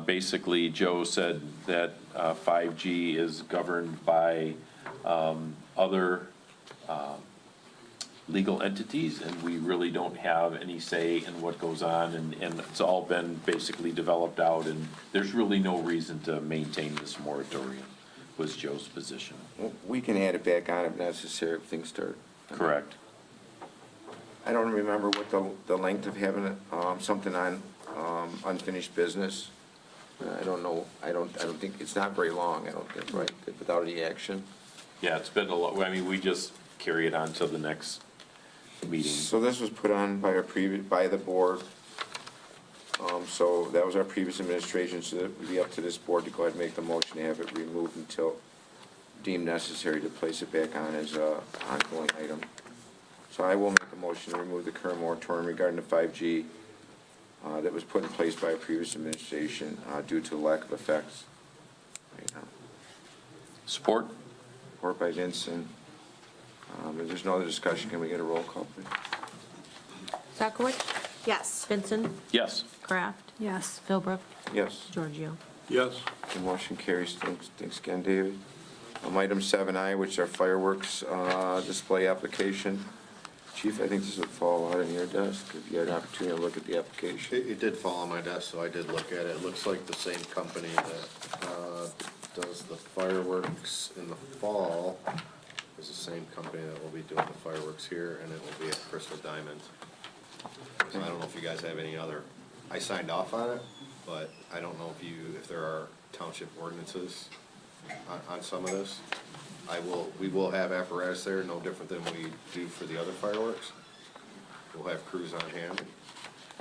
Basically, Joe said that 5G is governed by other legal entities, and we really don't have any say in what goes on, and it's all been basically developed out, and there's really no reason to maintain this moratorium, was Joe's position. We can add it back on if necessary if things start. Correct. I don't remember what the length of having something on unfinished business. I don't know. I don't think, it's not very long, I don't think, right, without any action. Yeah, it's been a lot, I mean, we just carry it on till the next meeting. So this was put on by the board. So that was our previous administration, so it would be up to this board to go ahead and make the motion to have it removed until deemed necessary to place it back on as an ongoing item. So I will make a motion to remove the current moratorium regarding the 5G that was put in place by a previous administration due to lack of effects. Support? Support by Vincent. If there's no other discussion, can we get a roll call, please? Sakowicz. Yes. Vincent. Yes. Kraft. Yes. Philbrook. Yes. DeGiorgio. Yes. The motion carries. Thanks again, David. Item 7I, which are fireworks display application. Chief, I think this would fall out on your desk if you had an opportunity to look at the application. It did fall on my desk, so I did look at it. It looks like the same company that does the fireworks in the fall is the same company that will be doing the fireworks here, and it will be at Crystal Diamond. So I don't know if you guys have any other, I signed off on it, but I don't know if there are township ordinances on some of this. We will have apparatus there, no different than we do for the other fireworks. We'll have crews on hand,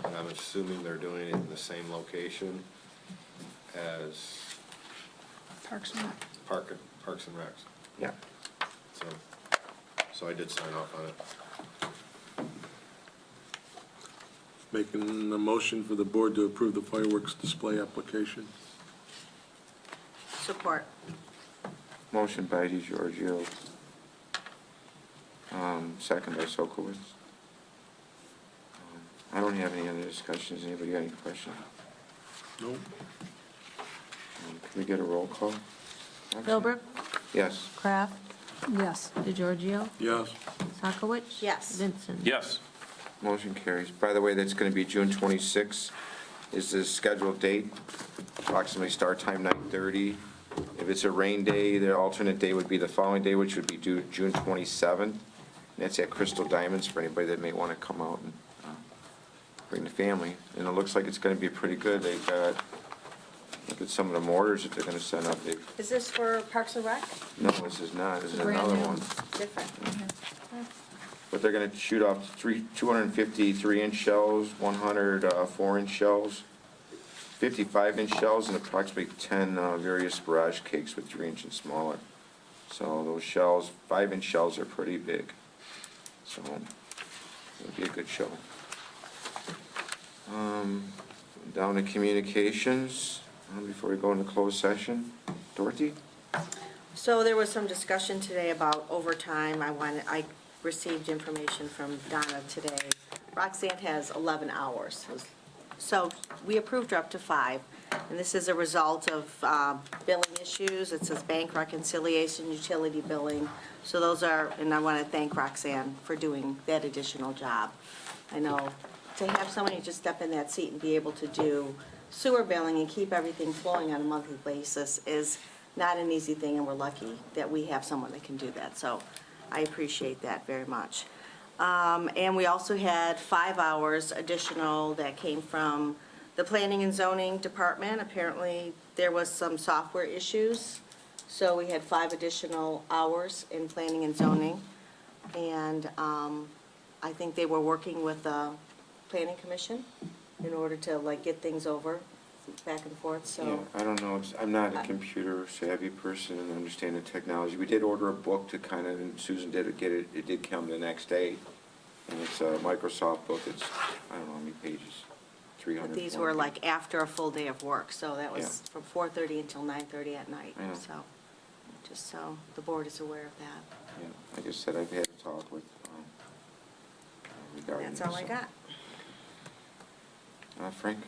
and I'm assuming they're doing it in the same location as Parks and Rec. Parks and Recs. Yeah. So I did sign off on it. Making a motion for the board to approve the fireworks display application. Support. Motion by DeGiorgio. Second by Sokowitz. I don't have any other discussions. Anybody got any questions? Nope. Can we get a roll call? Philbrook. Yes. Kraft. Yes. DeGiorgio. Yes. Sakowicz. Yes. Vincent. Yes. Motion carries. By the way, that's going to be June 26th is the scheduled date. Approximately start time 9:30. If it's a rain day, the alternate day would be the following day, which would be June 27th. And that's at Crystal Diamonds for anybody that may want to come out and bring the family. And it looks like it's going to be pretty good. They've got, look at some of the mortars that they're going to send up. Is this for Parks and Rec? No, this is not. This is Brand another new. one. Different. But they're going to shoot off 250 3-inch shells, 100 4-inch shells, 55-inch shells, and approximately 10 various barrage cakes with 3-inch and smaller. So those shells, 5-inch shells, are pretty big. So it'll be a good show. Down to communications, before we go into closed session. Dorothy? So there was some discussion today about overtime. I received information from Donna today. Roxanne has 11 hours. So we approved her up to 5, and this is a result of billing issues. It says bank reconciliation, utility billing. So those are, and I want to thank Roxanne for doing that additional job. I know to have somebody just step in that seat and be able to do sewer billing and keep everything flowing on a monthly basis is not an easy thing, and we're lucky that we have someone that can do that. So I appreciate that very much. And we also had 5 hours additional that came from the Planning and Zoning Department. Apparently, there was some software issues, so we had 5 additional hours in Planning and Zoning. And I think they were working with the Planning Commission in order to like get things over back and forth, Yeah, so. I don't know, I'm not a computer savvy person and understand the technology. We did order a book to kind of, and Susan did get it, it did come the next day. And it's a Microsoft book, it's, I don't know how many pages, 300. But these were like after a full day of work, so that was Yeah. from 4:30 until 9:30 at night, I know. so, just so the board is aware of that. Yeah, like I said, I've had a talk with, regarding That's all I this, got. Frank?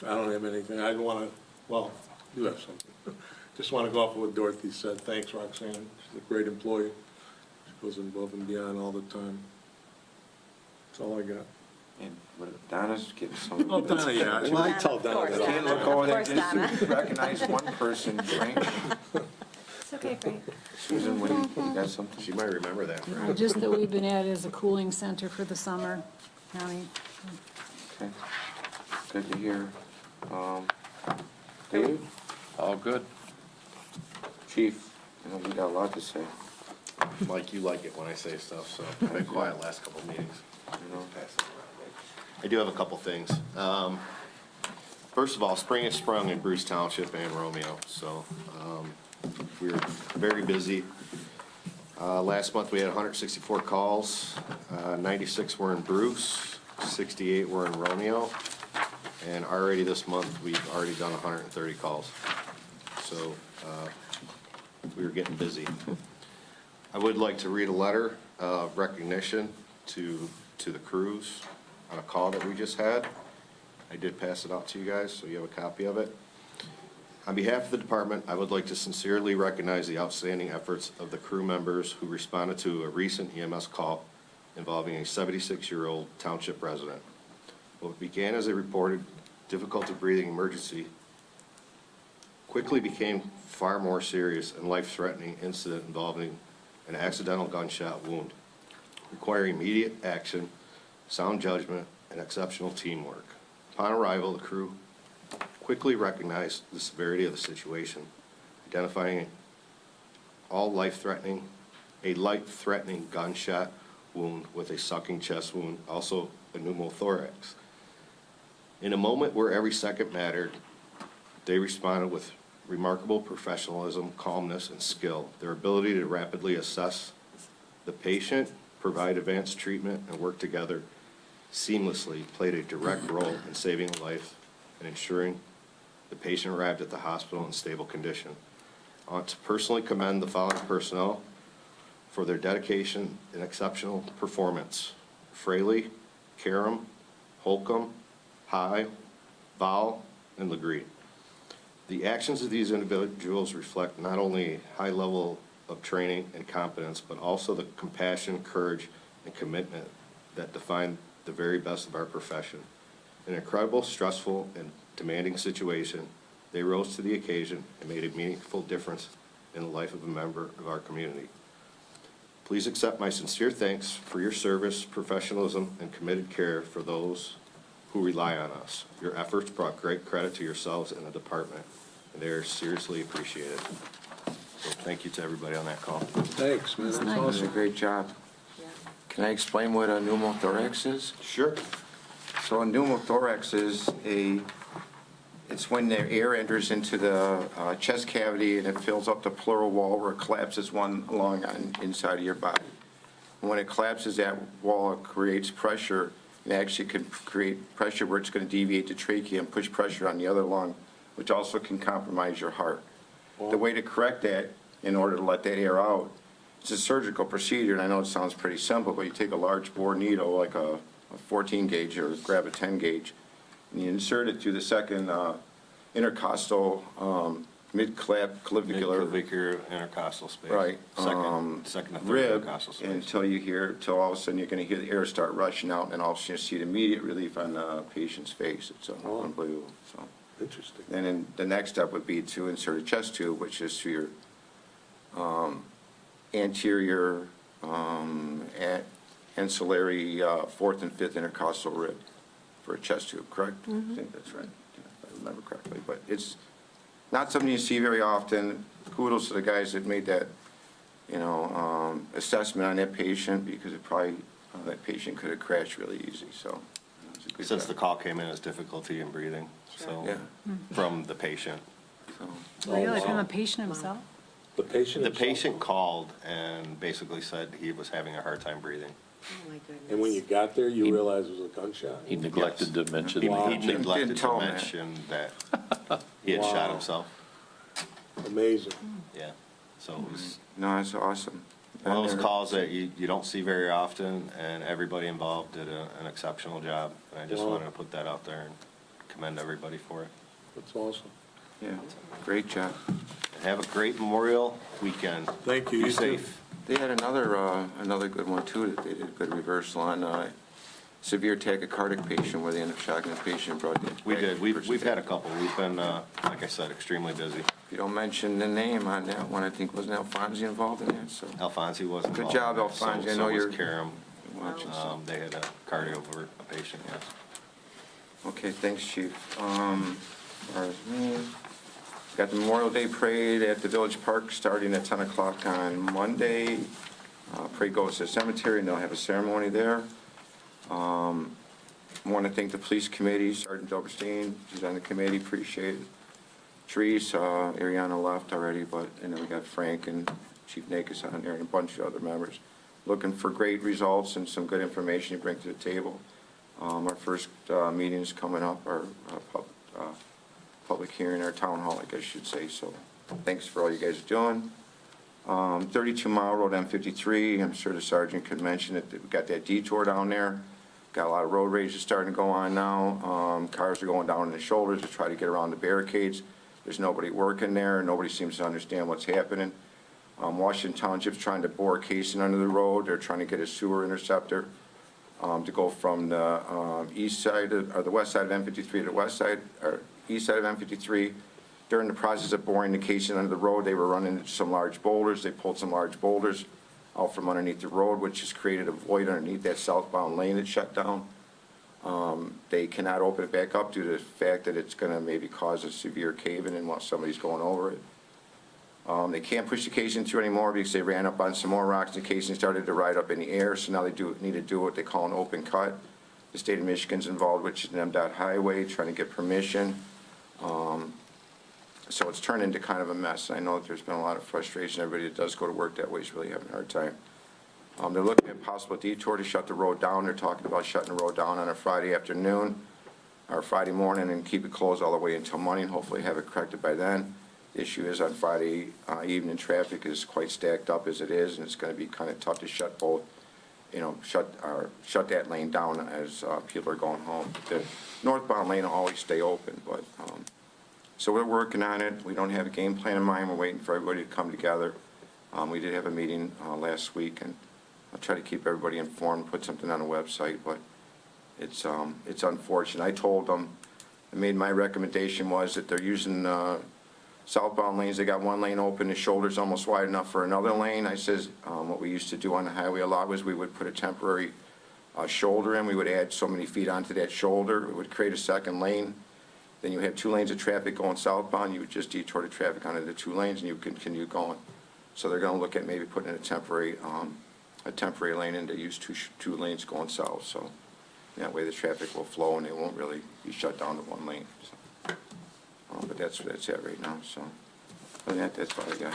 I don't have anything. I'd want to, well, do have something. Just want to go off of what Dorothy said. Thanks, Roxanne. She's a great employee. She goes above and beyond all the time. That's all I got. And Donna's getting some. Oh, Donna, yeah. Well, I tell Donna You that. can't look over there Of course, Donna. just to recognize one person, Frank. It's okay, Frank. Susan, what do you got something? She might remember that. Just that we've been added as a cooling center for the summer, county. Okay, good to hear. Dave? All good. Chief, I know you got a lot to say. Mike, you like it when I say stuff, so I've been quiet last couple of meetings. You know, I do have a couple things. First of all, spring has sprung in Bruce Township and Romeo, so we're very busy. Last month, we had 164 calls. 96 were in Bruce, 68 were in Romeo, and already this month, we've already done 130 calls. So we were getting busy. I would like to read a letter of recognition to the crews on a call that we just had. I did pass it out to you guys, so you have a copy of it. On behalf of the department, I would like to sincerely recognize the outstanding efforts of the crew members who responded to a recent EMS call involving a 76-year-old township resident. What began as a reported difficulty breathing emergency quickly became far more serious and life-threatening incident involving an accidental gunshot wound, requiring immediate action, sound judgment, and exceptional teamwork. Upon arrival, the crew quickly recognized the severity of the situation, identifying a life-threatening gunshot wound with a sucking chest wound, also a pneumothorax. In a moment where every second mattered, they responded with remarkable professionalism, calmness, and skill. Their ability to rapidly assess the patient, provide advanced treatment, and work together seamlessly played a direct role in saving a life and ensuring the patient arrived at the hospital in stable condition. I want to personally commend the following personnel for their dedication and exceptional performance: Fraley, Karam, Holcomb, High, Val, and Legree. The actions of these individuals reflect not only a high level of training and competence, but also the compassion, courage, and commitment that define the very best of our profession. In an incredible, stressful, and demanding situation, they rose to the occasion and made a meaningful difference in the life of a member of our community. Please accept my sincere thanks for your service, professionalism, and committed care for those who rely on us. Your efforts brought great credit to yourselves and the department, and they are seriously appreciated. So thank you to everybody on that call. Thanks, man. That's That was a awesome. great job. Yeah. Can I explain what a pneumothorax is? Sure. So a pneumothorax is it's when the air enters into the chest cavity and it fills up the pleural wall where it collapses one lung on inside of your body. And when it collapses that wall, it creates pressure. It actually can create pressure where it's going to deviate the trachea and push pressure on the other lung, which also can compromise your heart. The way to correct that, in order to let that air out, it's a surgical procedure, and I know it sounds pretty simple, but you take a large bore needle, like a 14 gauge, or grab a 10 gauge, and you insert it through the second intercostal mid-clavicular Mid-clavicular intercostal space. Right. Second to third rib intercostal space. until all of a sudden you're going to hear the air start rushing out, and all of a sudden you see the immediate relief on the patient's face. It's unbelievable. So, Interesting. and then the next step would be to insert a chest tube, which is through your anterior ancillary fourth and fifth intercostal rib for a chest tube, correct? I think that's right, if I remember correctly. But it's not something you see very often. Kudos to the guys that made that, assessment on that patient, because it probably, that patient could have crashed really easy, so. It's a good Since job. the call came in as difficulty in breathing, so, Yeah. from the patient. So, Really, from the patient himself? The patient? The himself? patient called and basically said he was having a hard time breathing. Oh, my goodness. And when you got there, you realized it was a gunshot? He neglected to mention. He Wow. neglected Didn't to tell him that. mention that he had shot Wow. himself. Amazing. Yeah, so it was no, it's awesome. one of those And calls that you don't see very often, and everybody involved did an exceptional job. And I just Wow. wanted to put that out there and commend everybody for it. That's awesome. Yeah, great job. And have a great Memorial weekend. Thank you. Be You too. safe. They had another good one too, that they did a good reversal on severe tachycardic patient, where they ended up shocking the patient, brought the. We did. We've had a couple. We've been, like I said, extremely busy. If you don't mention the name on that one, I think wasn't Alfonsi involved in that, so. Alfonsi was involved. Good job, in that. Alfonsi. I So know was you're Karam. watching, so. They had a cardio for a patient, yes. Okay, thanks, Chief. As far as me, got the Memorial Day Parade at the Village Park starting at 10 o'clock on Monday. Parade goes to the cemetery, and they'll have a ceremony there. Want to thank the police committee, Sergeant Doberstein, who's on the committee, appreciate it. Therese, Ariana left already, and then we got Frank and Chief Nakis on there and a bunch of other members. Looking for great results and some good information you bring to the table. Our first meeting is coming up, our public hearing, our town hall, I guess you should say, so thanks for all you guys are doing. 32 Mile Road, M53, I'm sure the sergeant could mention it, we got that detour down there. Got a lot of road rages starting to go on now. Cars are going down in the shoulders to try to get around the barricades. There's nobody working there, nobody seems to understand what's happening. Washington Township's trying to bore a casing under the road, they're trying to get a sewer interceptor to go from the east side, or the west side of M53 to the west side, or east side of M53. During the process of boring the casing under the road, they were running into some large boulders. They pulled some large boulders out from underneath the road, which has created a void underneath that southbound lane that's shut down. They cannot open it back up due to the fact that it's going to maybe cause a severe cave-in and while somebody's going over it. They can't push the casing through anymore because they ran up on some more rocks and the casing started to ride up in the air, so now they need to do what they call an open cut. The state of Michigan's involved, which is an MDOT highway, trying to get permission. So it's turned into kind of a mess. I know that there's been a lot of frustration. Everybody that does go to work that way is really having a hard time. They're looking at a possible detour to shut the road down. They're talking about shutting the road down on a Friday afternoon or Friday morning and keep it closed all the way until Monday and hopefully have it corrected by then. The issue is on Friday evening, traffic is quite stacked up as it is, and it's going to be kind of tough to shut both, shut that lane down as people are going home. The northbound lane will always stay open, but so we're working on it. We don't have a game plan in mind. We're waiting for everybody to come together. We did have a meeting last week, and I'll try to keep everybody informed, put something on the website, but it's unfortunate. I told them, I made my recommendation was that they're using southbound lanes. They got one lane open, the shoulder's almost wide enough for another lane. I says, what we used to do on the highway a lot was we would put a temporary shoulder in. We would add so many feet onto that shoulder. It would create a second lane. Then you have 2 lanes of traffic going southbound. You would just detour the traffic onto the 2 lanes and you continue going. So they're going to look at maybe putting in a temporary lane in to use two lanes going south. So that way the traffic will flow and they won't really be shut down to 1 lane. So, but that's it right now. So other than that, that's all I got.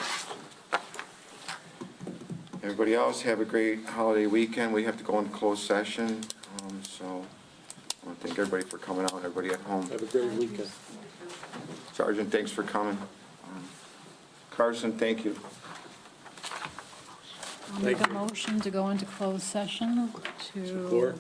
Everybody else have a great holiday weekend. We have to go into closed session. So I want to thank everybody for coming out, everybody at home. Have a great weekend. Sergeant, thanks for coming. Carson, thank you. I'll make a motion to go into closed session to. Support.